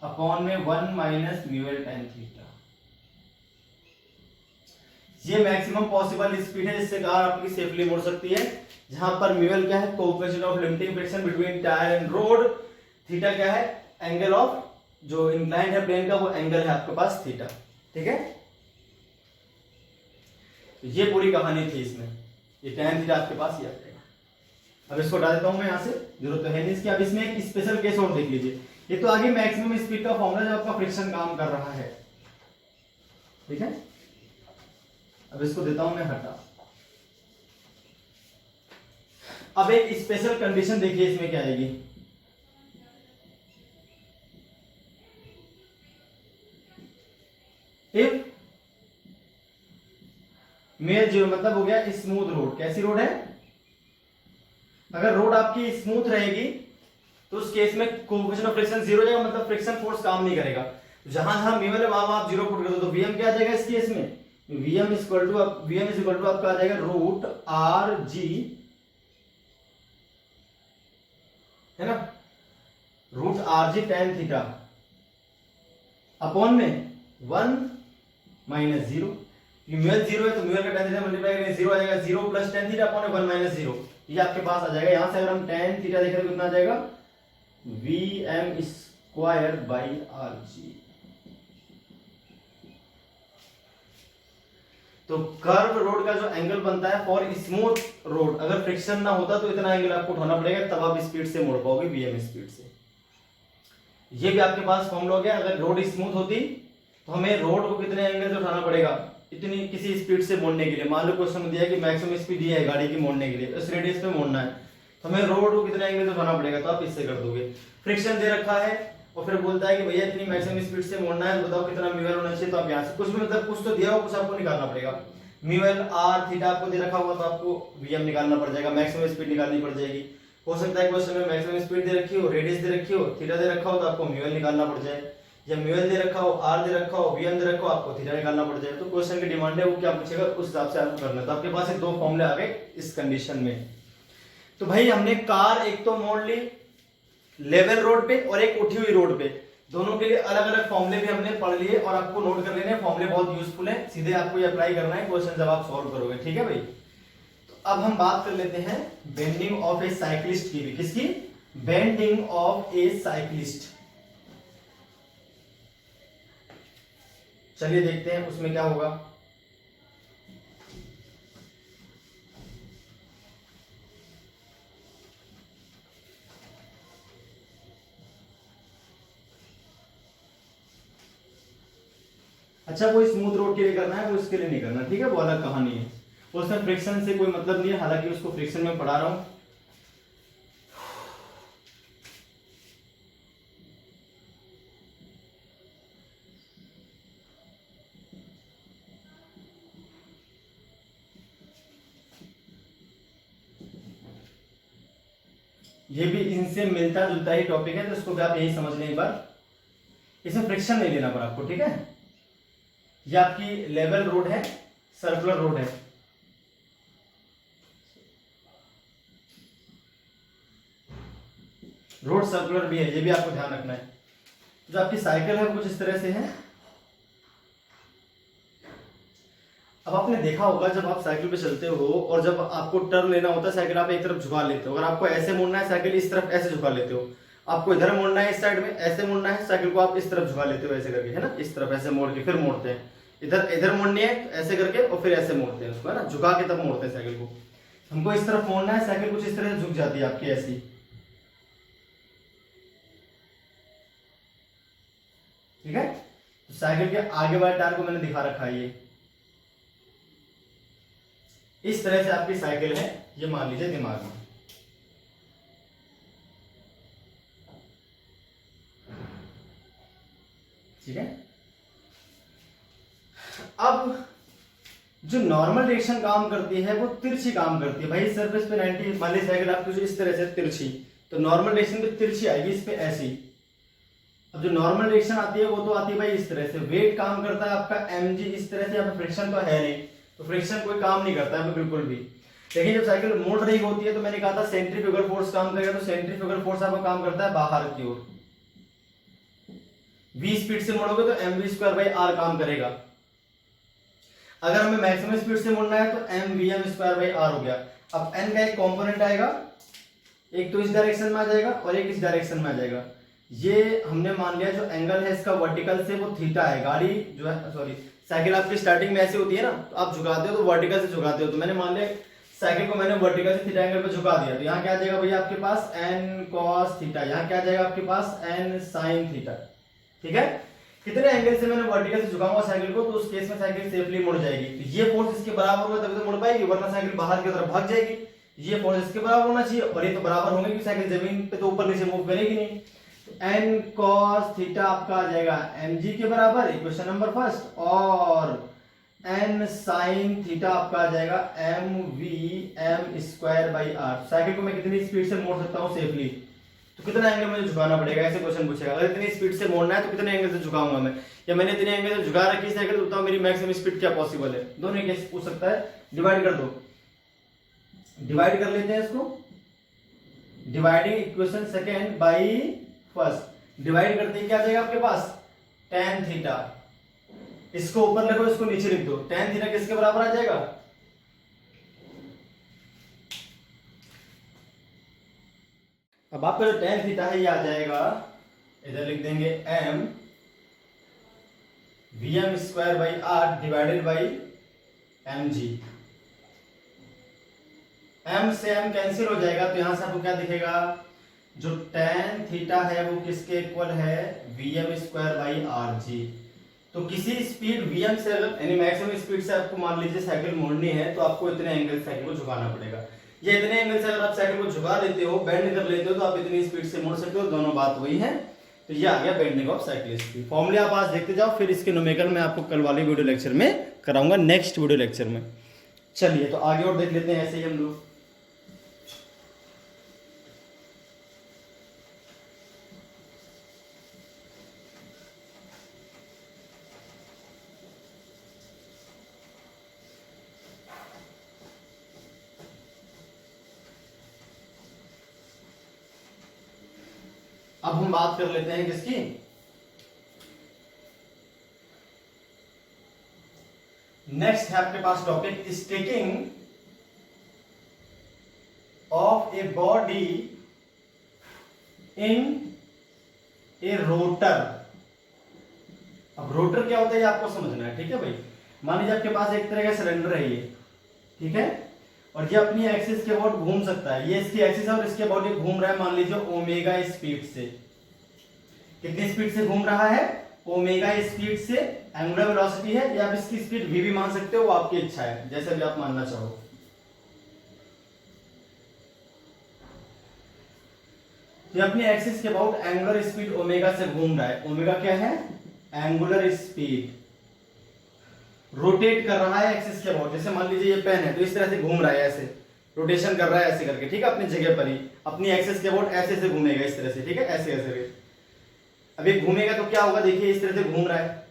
upon में one minus mu L tan theta. ये मैक्सिमम पॉसिबल स्पीड है जिससे कार आपकी सेफली मुड़ सकती है। जहां पर म्यू एल क्या है, coefficient of limiting friction between tyre and road, theta क्या है, एंगल ऑफ जो इंक्लाइंड है प्लेन का वो एंगल है आपके पास थीटा, ठीक है। ये पूरी कहानी थी इसमें, ये टेन थीटा आपके पास ये आ जाएगा। अब इसको हटा देता हूं मैं यहां से, जरूरत तो है नहीं इसकी। अब इसमें एक स्पेशल केस और देख लीजिए, ये तो आगे मैक्सिमम स्पीड का फॉर्मूला जब आपका फ्रिक्शन काम कर रहा है, ठीक है। अब इसको देता हूं मैं हटा। अब एक स्पेशल कंडीशन देखिए इसमें क्या आएगी, इफ मेल जीरो, मतलब हो गया स्मूथ रोड। कैसी रोड है, अगर रोड आपकी स्मूथ रहेगी तो उस केस में कोएफिशिएंट ऑफ फ्रिक्शन जीरो जाएगा, मतलब फ्रिक्शन फोर्स काम नहीं करेगा। जहां जहां म्यू एल वहां आप जीरो पुट कर दो तो वीएम क्या आ जाएगा इस केस में, वीएम इज इक्वल टू आपका आ जाएगा रूट आर जी, है ना, root r g tan theta upon में one minus zero, mu l zero है तो म्यूएल का टेन थीटा मल्टीप्लाई करेंगे, जीरो आ जाएगा, zero plus tan theta upon one minus zero, ये आपके पास आ जाएगा। यहां से अगर हम टेन थीटा देखें तो कितना आ जाएगा, v m square by r g. तो कर्व रोड का जो एंगल बनता है फॉर स्मूथ रोड, अगर फ्रिक्शन ना होता तो इतना एंगल आपको उठाना पड़ेगा, तब आप स्पीड से मोड़ पाओगे वीएम स्पीड से। ये भी आपके पास फॉर्मूला हो गया। अगर रोड स्मूथ होती तो हमें रोड को कितने एंगल से उठाना पड़ेगा, इतनी किसी स्पीड से मोड़ने के लिए। मान लो क्वेश्चन दिया है कि मैक्सिमम स्पीड ये है गाड़ी की मोड़ने के लिए, इस रेडियस पे मोड़ना है, तो हमें रोड को कितने एंगल से उठाना पड़ेगा, तो आप इससे कर दोगे। फ्रिक्शन दे रखा है और फिर बोलता है कि भैया इतनी मैक्सिमम स्पीड से मोड़ना है, तो बताओ कितना म्यूएल होना चाहिए, तो आप यहाँ से कुछ भी, मतलब कुछ तो दिया हो, कुछ आपको निकालना पड़ेगा। म्यूएल आर थीटा आपको दे रखा हुआ तो आपको वीएम निकालना पड़ जाएगा, मैक्सिमम स्पीड निकालनी पड़ जाएगी। हो सकता है क्वेश्चन में मैक्सिमम स्पीड दे रखी हो, रेडियस दे रखी हो, थीटा दे रखा हो तो आपको म्यूएल निकालना पड़ जाए, या म्यूएल दे रखा हो, आर दे रखा हो, वीएम दे रखा हो, आपको थीटा निकालना पड़ जाए। तो क्वेश्चन की डिमांड है वो क्या पूछेगा, उस हिसाब से आपको करना है। तो आपके पास दो फॉर्मूले आ गए इस कंडीशन में। तो भाई हमने कार एक तो मोड़ ली लेवल रोड पे और एक उठी हुई रोड पे, दोनों के लिए अलग अलग फॉर्मूले भी हमने पढ़ लिए और आपको नोट कर लेने हैं। फॉर्मूले बहुत यूजफुल है, सीधे आपको ये अप्लाई करना है क्वेश्चन जब आप सॉल्व करोगे, ठीक है भाई। तो अब हम बात कर लेते हैं बेंडिंग ऑफ ए साइक्लिस्ट की भी। किसकी, बेंडिंग ऑफ ए साइक्लिस्ट। चलिए देखते हैं उसमें क्या होगा। अच्छा वो स्मूथ रोड के लिए करना है, वो इसके लिए नहीं करना, ठीक है, वो अलग कहानी है, उसमें फ्रिक्शन से कोई मतलब नहीं है, हालांकि उसको फ्रिक्शन में पढ़ा रहा हूं। ये भी इनसे मिलता जुलता ही टॉपिक है, तो इसको भी आप यही समझ लें एक बार, इसमें फ्रिक्शन नहीं लेना पर आपको, ठीक है। ये आपकी लेवल रोड है, सर्कुलर रोड है, रोड सर्कुलर भी है, ये भी आपको ध्यान रखना है। जो आपकी साइकिल है वो कुछ इस तरह से है। अब आपने देखा होगा जब आप साइकिल पे चलते हो और जब आपको टर्न लेना होता है साइकिल आप एक तरफ झुका लेते हो, अगर आपको ऐसे मुड़ना है साइकिल इस तरफ ऐसे झुका लेते हो, आपको इधर मुड़ना है इस साइड में ऐसे मुड़ना है साइकिल को आप इस तरफ झुका लेते हो ऐसे करके, है ना, इस तरफ ऐसे मोड़ के फिर मोड़ते हैं, इधर इधर मोड़नी है ऐसे करके और फिर ऐसे मोड़ते हैं उसको, है ना, झुका के तब मोड़ते हैं साइकिल को। हमको इस तरफ मोड़ना है, साइकिल कुछ इस तरह से झुक जाती है आपकी ऐसी, ठीक है। तो साइकिल के आगे वाले टायर को मैंने दिखा रखा है, ये इस तरह से आपकी साइकिल है, ये मान लीजिए दिमाग में, ठीक है। अब जो नॉर्मल डायरेक्शन काम करती है वो तिरछी काम करती है भाई, सरफेस पे 90 मान लीजिए साइकिल आपकी इस तरह से तिरछी, तो नॉर्मल डायरेक्शन पे तिरछी आएगी, इस पे ऐसी। अब जो नॉर्मल डायरेक्शन आती है वो तो आती है भाई इस तरह से, वेट काम करता है आपका mg इस तरह से, यहाँ पे फ्रिक्शन तो है नहीं, तो फ्रिक्शन कोई काम नहीं करता है बिल्कुल भी। लेकिन जब साइकिल मुड़ रही होती है तो मैंने कहा था सेंट्रीफ्यूगल फोर्स काम करेगा, तो सेंट्रीफ्यूगल फोर्स आपका काम करता है बाहर की ओर, v स्पीड से मुड़ोगे तो mv²/r काम करेगा, अगर हमें मैक्सिमम स्पीड से मुड़ना है तो mvm²/r हो गया। अब n का एक कंपोनेंट आएगा, एक तो इस डायरेक्शन में आ जाएगा और एक इस डायरेक्शन में आ जाएगा, ये हमने मान लिया जो एंगल है इसका वर्टिकल से वो थीटा है। गाड़ी जो है सॉरी साइकिल आपकी स्टार्टिंग में ऐसी होती है ना, तो आप झुकाते हो तो वर्टिकल से झुकाते हो, तो मैंने मान लिया साइकिल को मैंने वर्टिकल से थीटा एंगल पे झुका दिया, तो यहाँ क्या आ जाएगा भैया आपके पास n cos थीटा, यहाँ क्या आ जाएगा आपके पास n sin थीटा, ठीक है। कितने एंगल से मैंने वर्टिकल से झुकाऊंगा साइकिल को तो उस केस में साइकिल सेफली मुड़ जाएगी, तो ये फोर्स इसके बराबर होगा तभी तो मुड़ पाएगी, वरना साइकिल बाहर की तरफ भाग जाएगी। ये फोर्स इसके बराबर होना चाहिए और ये तो बराबर होंगे क्योंकि साइकिल जमीन पे तो ऊपर नीचे मूव करेगी नहीं। तो n cos थीटा आपका आ जाएगा mg के बराबर, इक्वेशन नंबर फर्स्ट, और n sin थीटा आपका आ जाएगा mvm²/r। साइकिल को मैं कितनी स्पीड से मोड़ सकता हूँ सेफली, तो कितना एंगल मुझे झुकाना पड़ेगा, ऐसे क्वेश्चन पूछेगा। अगर इतनी स्पीड से मोड़ना है तो कितने एंगल से झुकाऊंगा मैं, या मैंने इतने एंगल से झुका रखी साइकिल तो बताओ मेरी मैक्सिमम स्पीड क्या पॉसिबल है। दोनों केस पूछ सकता है, डिवाइड कर दो, डिवाइड कर लेते हैं इसको, dividing equation second by first, divide करते ही क्या आ जाएगा आपके पास tan थीटा, इसको ऊपर लिखो इसको नीचे लिख दो, tan थीटा किसके बराबर आ जाएगा, अब आपका जो tan थीटा है ये आ जाएगा, इधर लिख देंगे m vm²/r divided by mg, m से m कैंसिल हो जाएगा, तो यहां से आपको क्या दिखेगा, जो tan थीटा है वो किसके इक्वल है, vm²/rg। तो किसी स्पीड vm से अगर यानी मैक्सिमम स्पीड से आपको मान लीजिए साइकिल मोड़नी है तो आपको इतने एंगल साइकिल को झुकाना पड़ेगा, ये इतने एंगल से अगर आप साइकिल को झुका देते हो बेंड कर लेते हो तो आप इतनी स्पीड से मोड़ सकते हो, दोनों बात वही है। तो ये आ गया बेंडिंग ऑफ साइकिल स्पीड। फॉर्मूले आप आज देखते जाओ, फिर इसके न्यूमेरिकल मैं आपको कल वाली वीडियो लेक्चर में कराऊंगा, नेक्स्ट वीडियो लेक्चर में। चलिए तो आगे और देख लेते हैं ऐसे ही हम लोग। अब हम बात कर लेते हैं किसकी, नेक्स्ट है आपके पास topic stacking of a body in a rotor. अब रोटर क्या होता है ये आपको समझना है, ठीक है भाई। मान लीजिए आपके पास एक तरह का सिलेंडर है ये, ठीक है, और ये अपनी एक्सिस के अबाउट घूम सकता है, ये इसकी एक्सिस है और इसके अबाउट घूम रहा है मान लीजिए ओमेगा स्पीड से। कितनी स्पीड से घूम रहा है, ओमेगा स्पीड से एंगुलर वेलोसिटी है, या आप इसकी स्पीड v भी मान सकते हो, वो आपकी इच्छा है, जैसे भी आप मानना चाहो। तो अपनी एक्सिस के अबाउट एंगुलर स्पीड ओमेगा से घूम रहा है। ओमेगा क्या है? Angular speed. रोटेट कर रहा है एक्सिस के अबाउट। जैसे मान लीजिए ये पेन है तो इस तरह से घूम रहा है, ऐसे रोटेशन कर रहा है ऐसे करके, ठीक है, अपनी जगह पर ही, अपनी एक्सिस के अबाउट ऐसे से घूमेगा इस तरह से, ठीक है, ऐसे ऐसे। अब ये घूमेगा तो क्या होगा, देखिए इस तरह से घूम रहा है।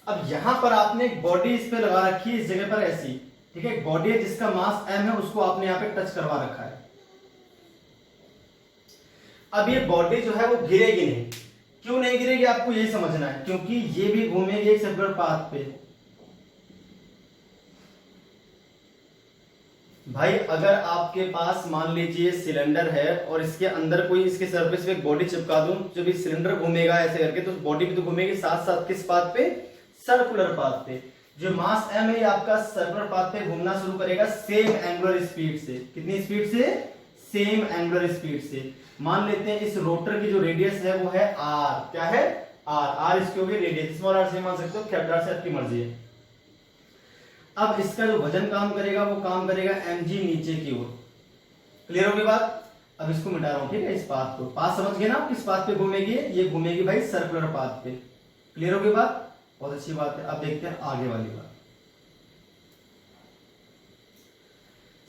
अब यहां पर आपने एक बॉडी इस पे लगा रखी है, इस जगह पर ऐसी, ठीक है, एक बॉडी है जिसका मास m है, उसको आपने यहाँ पे टच करवा रखा है। अब ये बॉडी जो है वो गिरेगी नहीं। क्यों नहीं गिरेगी, आपको यही समझना है, क्योंकि ये भी घूमेगी एक सर्कुलर पाथ पे। भाई अगर आपके पास मान लीजिए सिलेंडर है और इसके अंदर कोई इसके सरफेस पे एक बॉडी चिपका दूं, जब ये सिलेंडर घूमेगा ऐसे करके तो बॉडी भी तो घूमेगी साथ साथ, किस पाथ पे? सर्कुलर पाथ पे। जो मास m है ये आपका सर्कुलर पाथ पे घूमना शुरू करेगा सेम एंगुलर स्पीड से। कितनी स्पीड से? सेम एंगुलर स्पीड से। मान लेते हैं इस रोटर की जो रेडियस है वो है r। क्या है? r इसकी होगी रेडियस, स्मॉल r से मान सकते हो, कैपिटल R से आपकी मर्जी है। अब इसका जो वजन काम करेगा वो काम करेगा mg नीचे की ओर। क्लियर होगी बात? अब इसको मिटा रहा हूं, ठीक है, इस पाथ को। पाथ समझ गए ना, किस पाथ पे घूमेगी? ये घूमेगी भाई सर्कुलर पाथ पे। क्लियर होगी बात? बहुत अच्छी बात है। अब देखते हैं आगे वाली बात।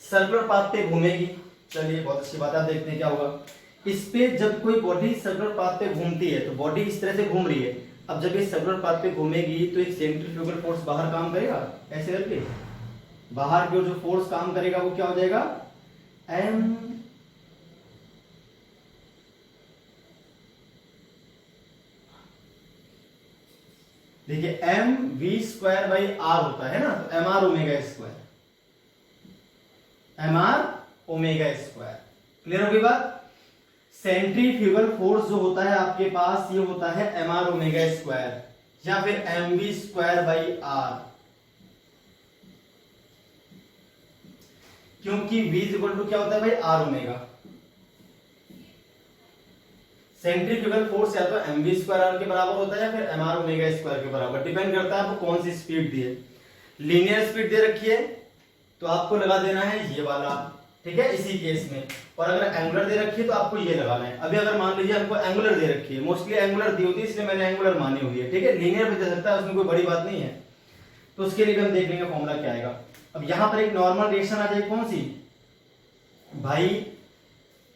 सर्कुलर पाथ पे घूमेगी, चलिए बहुत अच्छी बात है। अब देखते हैं क्या होगा। इस पे जब कोई बॉडी सर्कुलर पाथ पे घूमती है तो बॉडी इस तरह से घूम रही है। अब जब ये सर्कुलर पाथ पे घूमेगी तो एक सेंट्रीफ्यूगल फोर्स बाहर काम करेगा, ऐसे करके बाहर की ओर जो फोर्स काम करेगा वो क्या हो जाएगा? m देखिए m v square by r होता है ना, तो mr omega square, mr omega square. Clear होगी बात? सेंट्रीफ्यूगल फोर्स जो होता है आपके पास ये होता है mr ओमेगा स्क्वायर या फिर mv स्क्वायर बाई r, क्योंकि v इक्वल टू क्या होता है भाई? r omega. सेंट्रीफ्यूगल फोर्स या तो mv स्क्वायर r के बराबर होता है या फिर mr ओमेगा स्क्वायर के बराबर, डिपेंड करता है आपको कौन सी स्पीड दी है। लीनियर स्पीड दे रखी है तो आपको लगा देना है ये वाला, ठीक है, इसी केस में। और अगर एंगुलर दे रखी है तो आपको ये लगाना है। अभी अगर मान लीजिए हमको एंगुलर दे रखी है, मोस्टली एंगुलर दी होती है इसलिए मैंने एंगुलर मानी हुई है, ठीक है, लीनियर भी दे सकता है, उसमें कोई बड़ी बात नहीं है। तो उसके लिए हम देख लेंगे फॉर्मूला क्या आएगा। अब यहां पर एक नॉर्मल रिएक्शन आ जाएगी, कौन सी भाई?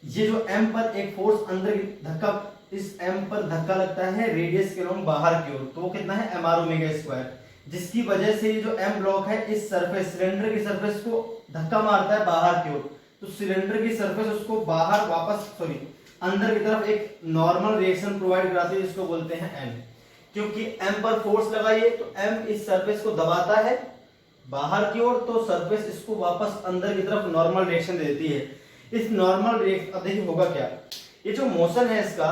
ये जो m पर एक फोर्स अंदर धक्का, इस m पर धक्का लगता है रेडियस के अराउंड बाहर की ओर, तो वो कितना है? mr ओमेगा स्क्वायर, जिसकी वजह से ये जो m ब्लॉक है इस सरफेस, सिलेंडर की सरफेस को धक्का मारता है बाहर की ओर, तो सिलेंडर की सरफेस उसको बाहर वापस अंदर की तरफ एक नॉर्मल रिएक्शन प्रोवाइड कराती है, जिसको बोलते हैं m। क्योंकि m पर फोर्स लगाइए तो m इस सरफेस को दबाता है बाहर की ओर, तो सरफेस इसको वापस अंदर की तरफ नॉर्मल रिएक्शन दे देती है। इस नॉर्मल रिएक्शन, अब देखिए होगा क्या, ये जो मोशन है इसका,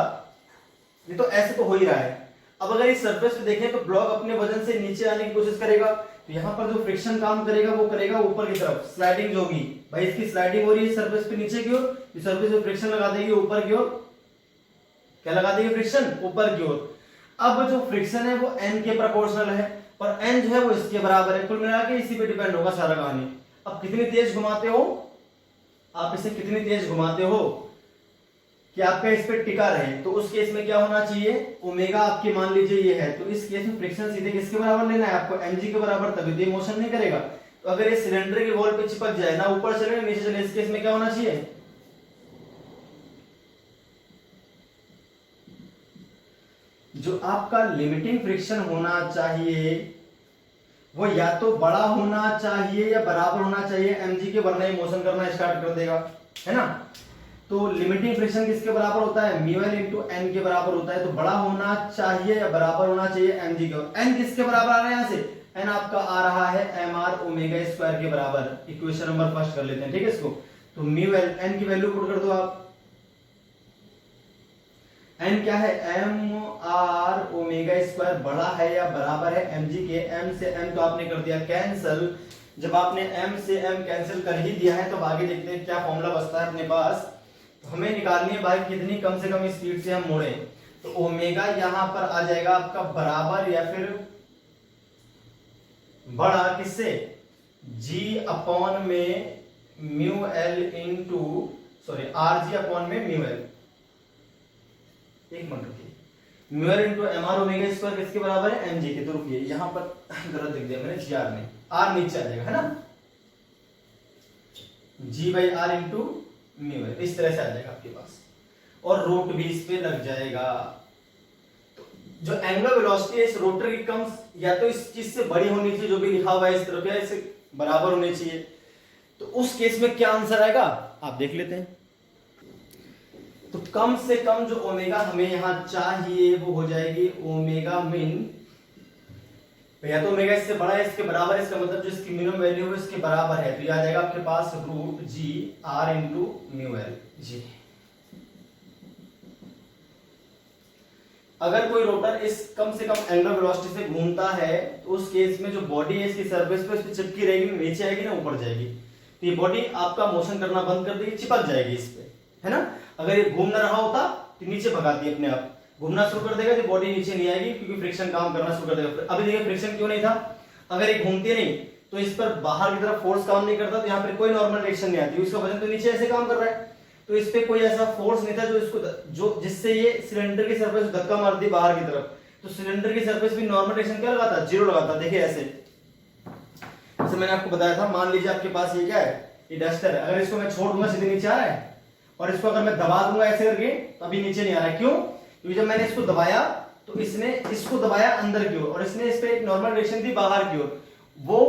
ये तो ऐसे तो हो ही रहा है। अब अगर इस सरफेस पे देखें तो ब्लॉक अपने वजन से नीचे आने की कोशिश करेगा, तो यहाँ पर जो फ्रिक्शन काम करेगा वो करेगा ऊपर की तरफ, स्लाइडिंग जो होगी भाई, इसकी स्लाइडिंग हो रही है सरफेस पे नीचे की ओर, इस सरफेस पे फ्रिक्शन लगा देगी ऊपर की ओर। क्या लगा देगी? फ्रिक्शन ऊपर की ओर। अब जो फ्रिक्शन है वो n के प्रोपोर्शनल है, और n जो है वो इसके बराबर है। कुल मिला के इसी पे डिपेंड होगा सारा कहानी। अब कितनी तेज घुमाते हो आप इसे, कितनी तेज घुमाते हो कि आपका इस पे टिका रहे, तो उस केस में क्या होना चाहिए? ओमेगा आपकी मान लीजिए ये है, तो इस केस में फ्रिक्शन सीधे किसके बराबर लेना है आपको? mg के बराबर, तभी तो मोशन नहीं करेगा। तो अगर ये सिलेंडर के वॉल पे चिपक जाए ना, ऊपर चले ना नीचे चले, इस केस में क्या होना चाहिए? जो आपका लिमिटिंग फ्रिक्शन होना चाहिए वो या तो बड़ा होना चाहिए या बराबर होना चाहिए mg के, वरना ये मोशन करना स्टार्ट कर देगा, है ना। तो लिमिटिंग फ्रिक्शन किसके बराबर होता है? म्यूएल इंटू एन के बराबर होता है। तो बड़ा होना चाहिए या बराबर होना चाहिए mg के। एन किसके बराबर आ रहा है यहाँ से? एन आपका आ रहा है mr ओमेगा स्क्वायर के बराबर। इक्वेशन नंबर फर्स्ट कर लेते हैं, ठीक है इसको। तो म्यूएल, एन की वैल्यू पुट कर दो आप। एन क्या है? mr ओमेगा स्क्वायर बड़ा है या बराबर है mg के। m से m तो आपने कर दिया कैंसिल। जब आपने m से m कैंसिल कर ही दिया है तो आगे देखते हैं क्या फॉर्मूला बचता है अपने पास। तो हमें निकालनी है भाई कितनी कम से कम स्पीड से हम मोड़े। तो ओमेगा यहां पर आ जाएगा आपका बराबर या फिर बड़ा किससे, जी अपॉन में mu l into sorry r g upon में म्यू एल, एक मिनट रुकिए, mu l into m r omega square किसके बराबर है, एम जी के। तो रुकिए यहां पर गलत लिख दिया मैंने, जी आर नहीं, आर नीचे आ जाएगा है ना, g by R into mu L, इस तरह से आ जाएगा आपके पास, और रूट भी इस पे लग जाएगा। तो जो एंगुलर वेलोसिटी है इस रोटर की कम या तो इस चीज से बड़ी होनी चाहिए जो भी लिखा हुआ है इस तरफ, या इससे बराबर होनी चाहिए। तो उस केस में क्या आंसर आएगा आप देख लेते हैं। तो कम से कम जो ओमेगा हमें यहां चाहिए वो हो जाएगी ओमेगा मिन, या तो ओमेगा इससे बड़ा है इसके बराबर है, इसका मतलब जो इसकी मिनिमम वैल्यू है इसके बराबर है, तो ये आ जाएगा आपके पास root g R into mu L जी। अगर कोई रोटर इस कम से कम एंगुलर वेलोसिटी से घूमता है तो उस केस में जो बॉडी है इसकी सरफेस पे इस पे चिपकी रहेगी, नीचे आएगी ना ऊपर जाएगी, तो ये बॉडी आपका मोशन करना बंद कर देगी, चिपक जाएगी इस पे, है ना। अगर ये घूम ना रहा होता तो नीचे भगाती है अपने आप, घूमना शुरू कर देगा तो बॉडी नीचे नहीं आएगी क्योंकि फ्रिक्शन काम करना शुरू कर देगा। अभी देखिए फ्रिक्शन क्यों नहीं था, अगर ये घूमती नहीं तो इस पर बाहर की तरफ फोर्स काम नहीं करता, तो यहाँ पर कोई नॉर्मल रिएक्शन नहीं आती, इसका वजन तो नीचे ऐसे काम कर रहा है, तो इस पे कोई ऐसा फोर्स नहीं था जो इसको जो जिससे ये सिलेंडर की सरफेस धक्का मारती बाहर की तरफ, तो सिलेंडर की सरफेस भी नॉर्मल रिएक्शन क्या लगाता, जीरो लगाता। देखिए ऐसे, जैसे मैंने आपको बताया था, मान लीजिए आपके पास ये क्या है, ये डस्टर है, अगर इसको मैं छोड़ दूंगा सीधे नीचे आ रहा है, और इसको अगर मैं दबा दूंगा ऐसे करके तो अभी नीचे नहीं आ रहा है। क्यों, क्योंकि जब मैंने इसको दबाया तो इसने इसको दबाया अंदर की ओर, और इसने इस पे एक नॉर्मल रिएक्शन थी बाहर की ओर, वो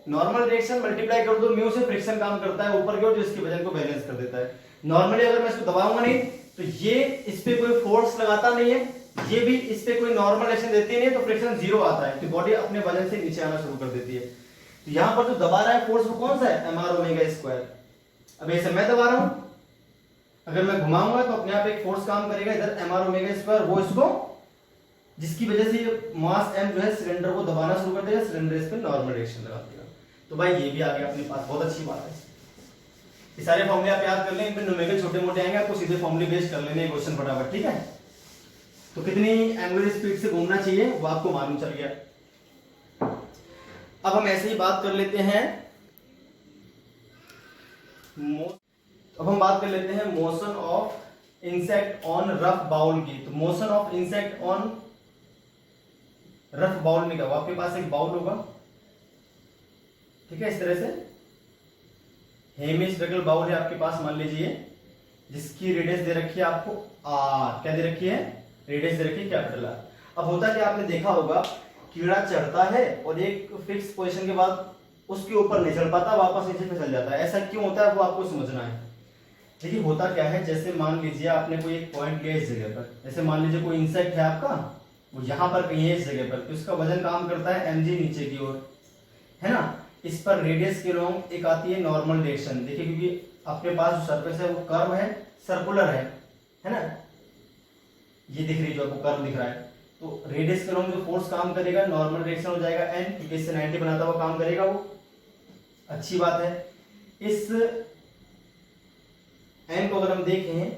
नॉर्मल रिएक्शन मल्टीप्लाई कर दो म्यू से, फ्रिक्शन काम करता है ऊपर की ओर जो इसके वजन को बैलेंस कर देता है। नॉर्मली अगर मैं इसको दबाऊंगा नहीं तो ये इस पे कोई फोर्स लगाता नहीं है, ये भी इस पे कोई नॉर्मल रिएक्शन देती नहीं है, तो फ्रिक्शन जीरो आता है, तो बॉडी अपने वजन से नीचे आना शुरू कर देती है। तो यहां पर जो दबा रहा है फोर्स वो कौन सा है, एम आर ओमेगा स्क्वायर। अब ऐसे मैं दबा रहा हूं, अगर मैं घुमाऊंगा तो अपने आप एक फोर्स काम करेगा इधर एम आर ओमेगा स्क्वायर, वो इसको जिसकी वजह से ये मास एम जो है सिलेंडर को दबाना शुरू कर देगा, सिलेंडर इस पे नॉर्मल रिएक्शन लगा देगा। तो भाई ये भी आ गया अपने पास, बहुत अच्छी बात है। ये सारे फॉर्मूले आप याद कर लें, इन पे न्यूमेरिकल छोटे मोटे आएंगे, आपको सीधे फॉर्मूले बेस कर लेने क्वेश्चन फटाफट, ठीक है। तो कितनी एंगुलर स्पीड से घूमना चाहिए वो आपको मालूम चल गया। अब हम ऐसे ही बात कर लेते हैं, अब हम बात कर लेते हैं motion of insect on rough bowl की। तो motion of insect on rough bowl में क्या होगा, आपके पास एक बाउल होगा, ठीक है, इस तरह से हेमिस्फेरिकल बाउल है आपके पास, मान लीजिए, जिसकी रेडियस दे रखी है आपको आर, क्या दे रखी है, रेडियस दे रखी है कैपिटल आर। अब होता क्या, आपने देखा होगा कीड़ा चढ़ता है और एक फिक्स पोजीशन के बाद उसके ऊपर नहीं चढ़ पाता, वापस नीचे फिसल जाता है, ऐसा क्यों होता है वो आपको समझना है। देखिए होता क्या है, जैसे मान लीजिए आपने कोई एक पॉइंट लिया इस जगह पर, जैसे मान लीजिए कोई इंसेक्ट है आपका, वो यहाँ पर कहीं है इस जगह पर, तो इसका वजन काम करता है mg नीचे की ओर, है ना। इस पर रेडियस के अलोंग एक आती है नॉर्मल डायरेक्शन, देखिए क्योंकि आपके पास जो सरफेस है वो कर्व है, सर्कुलर है ना, ये दिख रही है जो आपको कर्व दिख रहा है, तो रेडियस के अलोंग जो फोर्स काम करेगा नॉर्मल डायरेक्शन हो जाएगा n, क्योंकि इससे 90 बनाता हुआ काम करेगा वो, अच्छी बात है। इस n को अगर हम देखें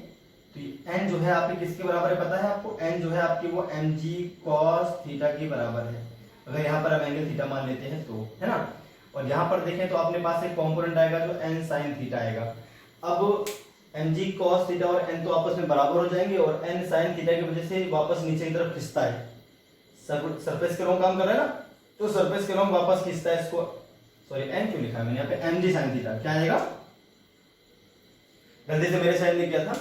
तो n जो है आपके किसके बराबर है पता है आपको, n जो है आपकी वो mg cos थीटा के बराबर है, अगर यहाँ पर हम एंगल थीटा मान लेते हैं तो, है ना। और यहाँ पर देखें तो अपने पास एक कंपोनेंट आएगा जो n sin थीटा आएगा। अब mg cos थीटा और n तो आपस में बराबर हो जाएंगे, और n sin थीटा की वजह से वापस नीचे की तरफ खिंचता है, सरफेस के अलोंग काम कर रहा है ना, तो सरफेस के अलोंग वापस खिंचता है इसको, सॉरी n क्यों लिखा है मैंने यहाँ पे, mg sin थीटा क्या आएगा, गलती से मेरे साइड ने किया था,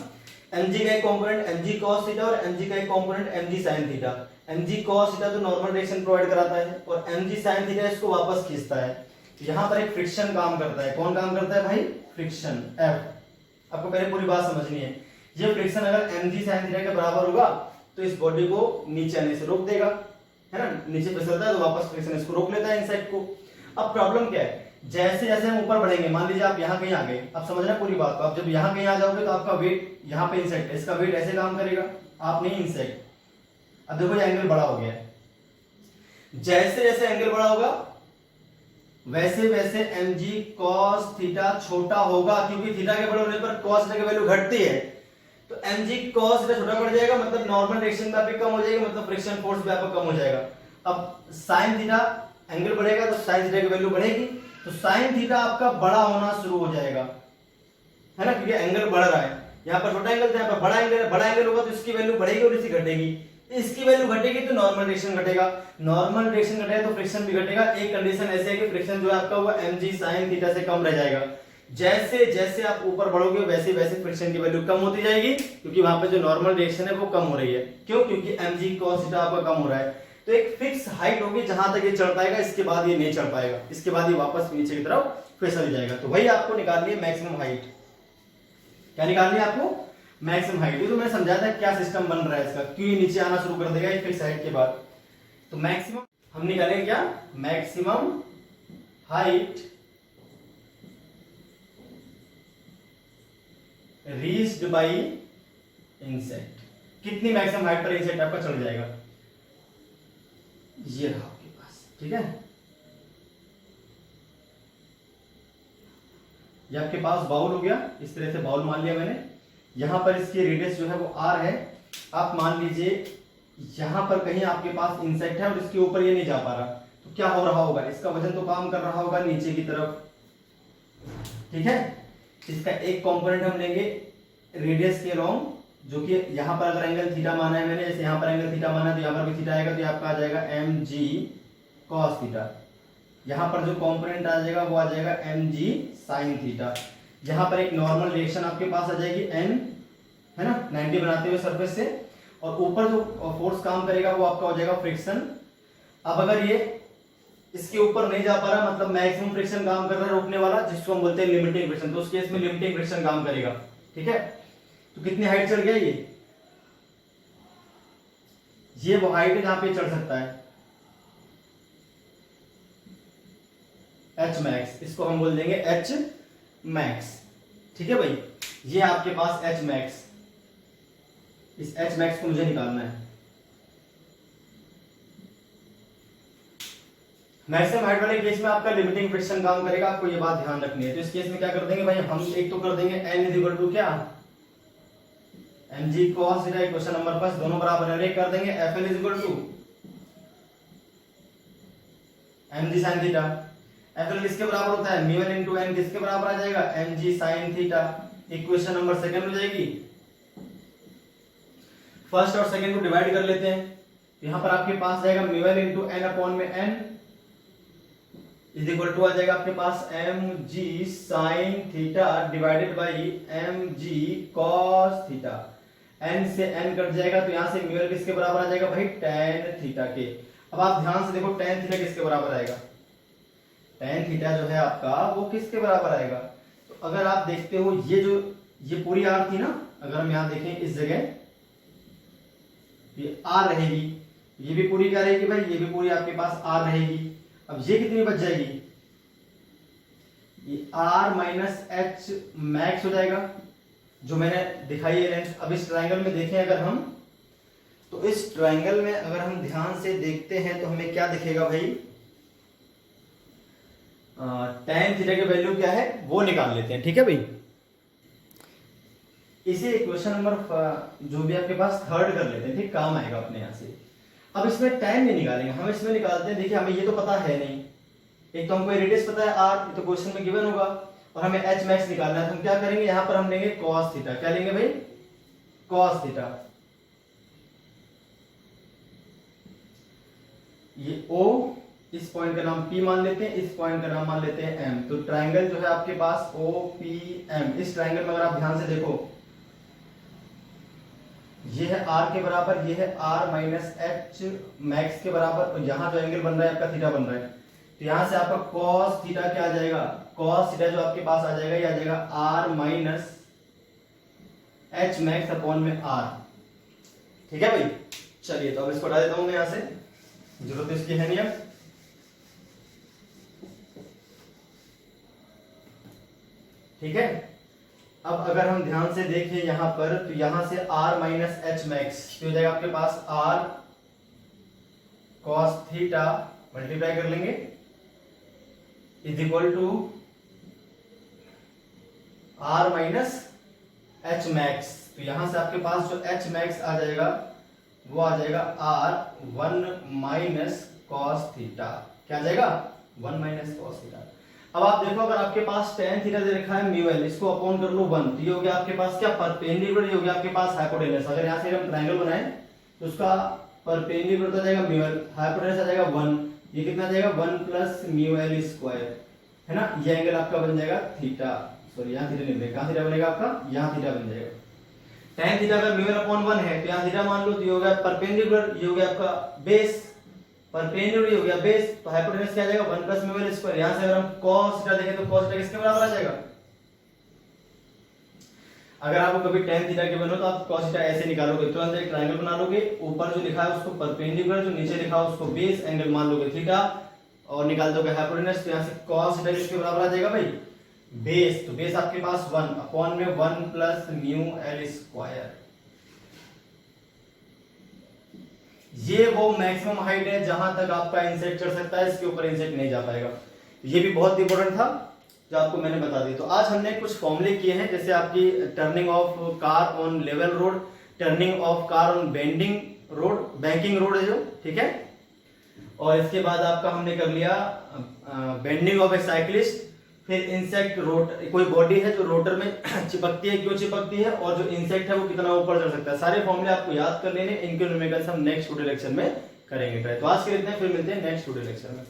mg का एक कंपोनेंट mg cos थीटा और mg का एक component mg sin theta. mg cos theta तो नॉर्मल डायरेक्शन प्रोवाइड कराता है, और mg sin थीटा इसको वापस खींचता है। यहाँ पर एक फ्रिक्शन काम करता है, कौन काम करता है भाई, फ्रिक्शन F। आपको पहले पूरी बात समझनी है, ये फ्रिक्शन अगर mg sin थीटा के बराबर होगा तो इस बॉडी को नीचे आने से रोक देगा, है ना, नीचे फिसलता है तो वापस फ्रिक्शन इसको रोक लेता है इंसेक्ट को। अब प्रॉब्लम क्या है, जैसे जैसे हम ऊपर बढ़ेंगे, मान लीजिए आप यहाँ कहीं आ गए, आप समझना पूरी बात को, आप जब यहाँ कहीं आ जाओगे तो आपका वेट यहाँ पे इंसेक्ट है, इसका वेट ऐसे काम करेगा, आप नहीं इंसेक्ट। अब देखो ये एंगल बड़ा हो गया है, जैसे जैसे एंगल बड़ा होगा वैसे वैसे mg cos थीटा छोटा होगा, क्योंकि थीटा के बड़े होने पर cos थीटा की वैल्यू घटती है, तो mg cos थीटा छोटा पड़ जाएगा, मतलब नॉर्मल डायरेक्शन में आपके कम हो जाएगा, मतलब फ्रिक्शन फोर्स भी आपका कम हो जाएगा। अब sin थीटा एंगल बढ़ेगा तो sin थीटा की वैल्यू बढ़ेगी, तो sin थीटा आपका बड़ा होना शुरू हो जाएगा, है ना, क्योंकि एंगल बढ़ रहा है। यहाँ पर छोटा एंगल था, यहाँ पर बड़ा एंगल है, बड़ा एंगल होगा तो इसकी वैल्यू बढ़ेगी और इसकी घटेगी, इसकी वैल्यू घटेगी तो नॉर्मल डायरेक्शन घटेगा, नॉर्मल डायरेक्शन घटेगा तो फ्रिक्शन भी घटेगा। एक कंडीशन ऐसे है कि फ्रिक्शन जो है आपका वो mg sin थीटा से कम रह जाएगा। जैसे जैसे आप ऊपर बढ़ोगे वैसे वैसे फ्रिक्शन की वैल्यू कम होती जाएगी, क्योंकि वहां पे जो नॉर्मल डायरेक्शन है वो कम हो रही है। क्यों? क्योंकि mg cos थीटा आपका कम हो रहा है। तो एक फिक्स हाइट होगी जहां तक ये चढ़ पाएगा, इसके बाद ये नहीं चढ़ पाएगा, इसके बाद ये वापस नीचे की तरफ फिसल जाएगा। तो वही आपको निकालनी है मैक्सिमम हाइट। क्या निकालनी है आपको? Maximum height. ये तो मैंने समझाया था क्या सिस्टम बन रहा है इसका, क्यों ये नीचे आना शुरू कर देगा एक फिक्स हाइट के बाद। तो मैक्सिमम हम निकालेंगे क्या? Maximum height reached by insect. कितनी मैक्सिमम हाइट पर इंसेक्ट आपका चढ़ जाएगा? ये रहा आपके पास, ठीक है। ये आपके पास बाउल हो गया, इस तरह से बाउल मान लिया मैंने। यहां पर इसकी रेडियस जो है वो r है। आप मान लीजिए यहां पर कहीं आपके पास इंसेक्ट है और इसके ऊपर ये नहीं जा पा रहा, तो क्या हो रहा होगा? इसका वजन तो काम कर रहा होगा नीचे की तरफ, ठीक है। इसका एक कंपोनेंट हम लेंगे रेडियस के अलोंग, जो कि यहां पर अगर एंगल थीटा माना है मैंने, जैसे यहां पर एंगल थीटा माना है तो यहां पर भी थीटा आएगा, तो ये आपका आ जाएगा mg cos थीटा। यहां पर जो कंपोनेंट आ जाएगा वो आ जाएगा mg sin थीटा। यहां पर एक नॉर्मल डायरेक्शन आपके पास आ जाएगी n, है ना, 90 बनाते हुए सरफेस से, और ऊपर जो फोर्स काम करेगा वो आपका हो जाएगा फ्रिक्शन। अब अगर ये इसके ऊपर नहीं जा पा रहा, मतलब मैक्सिमम फ्रिक्शन काम कर रहा है रोकने वाला, जिसको हम बोलते हैं लिमिटिंग फ्रिक्शन, तो उस केस में लिमिटिंग फ्रिक्शन काम करेगा, ठीक है। तो कितनी हाइट चढ़ गया ये वो हाइट है जहां पे चढ़ सकता है, h मैक्स, इसको हम बोल देंगे h मैक्स, ठीक है भाई। ये आपके पास h मैक्स, इस h मैक्स को मुझे निकालना है। मैक्सिमम हाइट वाले केस में आपका लिमिटिंग फ्रिक्शन काम करेगा, आपको ये बात ध्यान रखनी है। तो इस केस में क्या कर देंगे भाई, हम एक तो कर देंगे n इज इक्वल टू क्या, mg cos theta, question number 5, दोनों बराबर है, एक कर देंगे fl is equal to mg sin theta. fl किसके बराबर होता है? m1 into n किसके बराबर आ जाएगा? mg sin theta. Equation number second हो जाएगी। फर्स्ट और सेकंड को डिवाइड कर लेते हैं, तो यहां पर आपके पास जाएगा m1 into n अपॉन में n इज इक्वल टू आ जाएगा आपके पास mg sin theta divided by mg cos theta. n से n कट जाएगा तो यहां से म्यू किसके बराबर आ जाएगा भाई? tan थीटा के। अब आप ध्यान से देखो tan थीटा किसके बराबर आएगा? tan थीटा जो है आपका वो किसके बराबर आएगा? तो अगर आप देखते हो ये पूरी r थी ना, अगर हम यहां देखें इस जगह ये r रहेगी, ये भी पूरी क्या रहेगी भाई? ये भी पूरी आपके पास r रहेगी। अब ये कितनी बच जाएगी? ये r माइनस एच मैक्स हो जाएगा, जो मैंने दिखाई है लेंथ। अब इस ट्रायंगल में देखें अगर हम, तो इस ट्रायंगल में अगर हम ध्यान से देखते हैं तो हमें क्या दिखेगा भाई? tan थीटा की वैल्यू क्या है वो निकाल लेते हैं, ठीक है भाई। इसे क्वेश्चन नंबर जो भी आपके पास थर्ड कर लेते हैं, ठीक, काम आएगा अपने यहां से। अब इसमें tan नहीं निकालेंगे, हम इसमें निकालते हैं। देखिए हमें ये तो पता है नहीं, एक तो हमको रेडियस पता है r, तो क्वेश्चन में गिवन होगा, और हमें h मैक्स निकालना है। तो हम क्या करेंगे, यहां पर हम लेंगे cos थीटा। क्या लेंगे भाई? cos theta. ये o, इस पॉइंट का नाम P मान लेते हैं, इस पॉइंट का नाम मान लेते हैं M। तो ट्रायंगल जो है आपके पास OPM, इस ट्रायंगल में अगर आप ध्यान से देखो, ये है r के बराबर, ये है r माइनस एच मैक्स के बराबर, और यहां जो एंगल बन रहा है आपका थीटा बन रहा है। तो यहां से आपका cos थीटा क्या आ जाएगा? cos थीटा जो आपके पास आ जाएगा, ये आ जाएगा r minus h max upon में r, ठीक है भाई। चलिए तो अब इसको हटा देता हूं मैं यहां से, जरूरत इसकी है नहीं अब, ठीक है। अब अगर हम ध्यान से देखें यहां पर, तो यहां से r माइनस एच मैक्स हो जाएगा आपके पास r cos थीटा मल्टीप्लाई कर लेंगे is equal to r minus h max. तो यहाँ से आपके पास जो एच मैक्स आ जाएगा वो आ जाएगा r 1 माइनस कॉस थीटा। क्या आ जाएगा? 1 माइनस कॉस थीटा। अब आप देखो अगर आपके पास tan थीटा दे रखा है म्यू एल, इसको अपॉन कर लो 1, तो ये हो गया आपके पास क्या? परपेंडिकुलर। ये हो गया आपके पास हाइपोटेनस। अगर यहाँ से हम ट्रायंगल बनाएं तो उसका परपेंडिकुलर आ जाएगा म्यू एल, हाइपोटेनस आ जाएगा 1, ये कितना आ जाएगा? 1 प्लस म्यू एल स्क्वायर, है ना। ये एंगल आपका बन जाएगा थीटा। सॉरी यहाँ थीटा नहीं बनेगा, कहाँ थीटा बनेगा आपका? यहाँ थीटा बन जाएगा। tan थीटा अगर म्यू एल अपॉन 1 है तो यहाँ थीटा मान लो, तो ये हो गया परपेंडिकुलर, ये हो गया आपका बेस, परपेंडिकुलर ये हो गया बेस, तो हाइपोटेनस क्या आ जाएगा? 1 प्लस म्यू एल स्क्वायर। यहाँ से अगर हम cos थीटा देखें तो cos थीटा किसके बराबर आ जाएगा? अगर आपको कभी tan थीटा के बनो तो आप cos थीटा ऐसे निकालोगे, तुरंत एक ट्रायंगल बना लोगे, ऊपर जो लिखा है उसको परपेंडिकुलर, जो नीचे लिखा है उसको बेस, एंगल मान लोगे थीटा और निकाल दोगे हाइपोटेनस। तो यहाँ से cos थीटा किसके बराबर आ जाएगा भाई? बेस। तो बेस आपके पास 1 अपॉन में 1 प्लस म्यू एल स्क्वायर। ये वो मैक्सिमम हाइट है जहां तक आपका इंसेक्ट चढ़ सकता है, इसके ऊपर इंसेक्ट नहीं जा पाएगा। ये भी बहुत इंपॉर्टेंट था जो आपको मैंने बता दिया। तो आज हमने कुछ फॉर्मूले किए हैं, जैसे आपकी turning of car on level road, turning of car on bending road, banking road है जो, ठीक है। और इसके बाद आपका हमने कर लिया बेंडिंग ऑफ ए साइक्लिस्ट, फिर इंसेक्ट रोट, कोई बॉडी है जो रोटर में चिपकती है, क्यों चिपकती है, और जो इंसेक्ट है वो कितना ऊपर चढ़ सकता है। सारे फॉर्मूले आपको याद कर लेने, इनके न्यूमेरिकल्स हम नेक्स्ट वीडियो लेक्चर में करेंगे ट्राई। तो आज के लिए इतना, फिर मिलते हैं नेक्स्ट वीडियो लेक्चर में।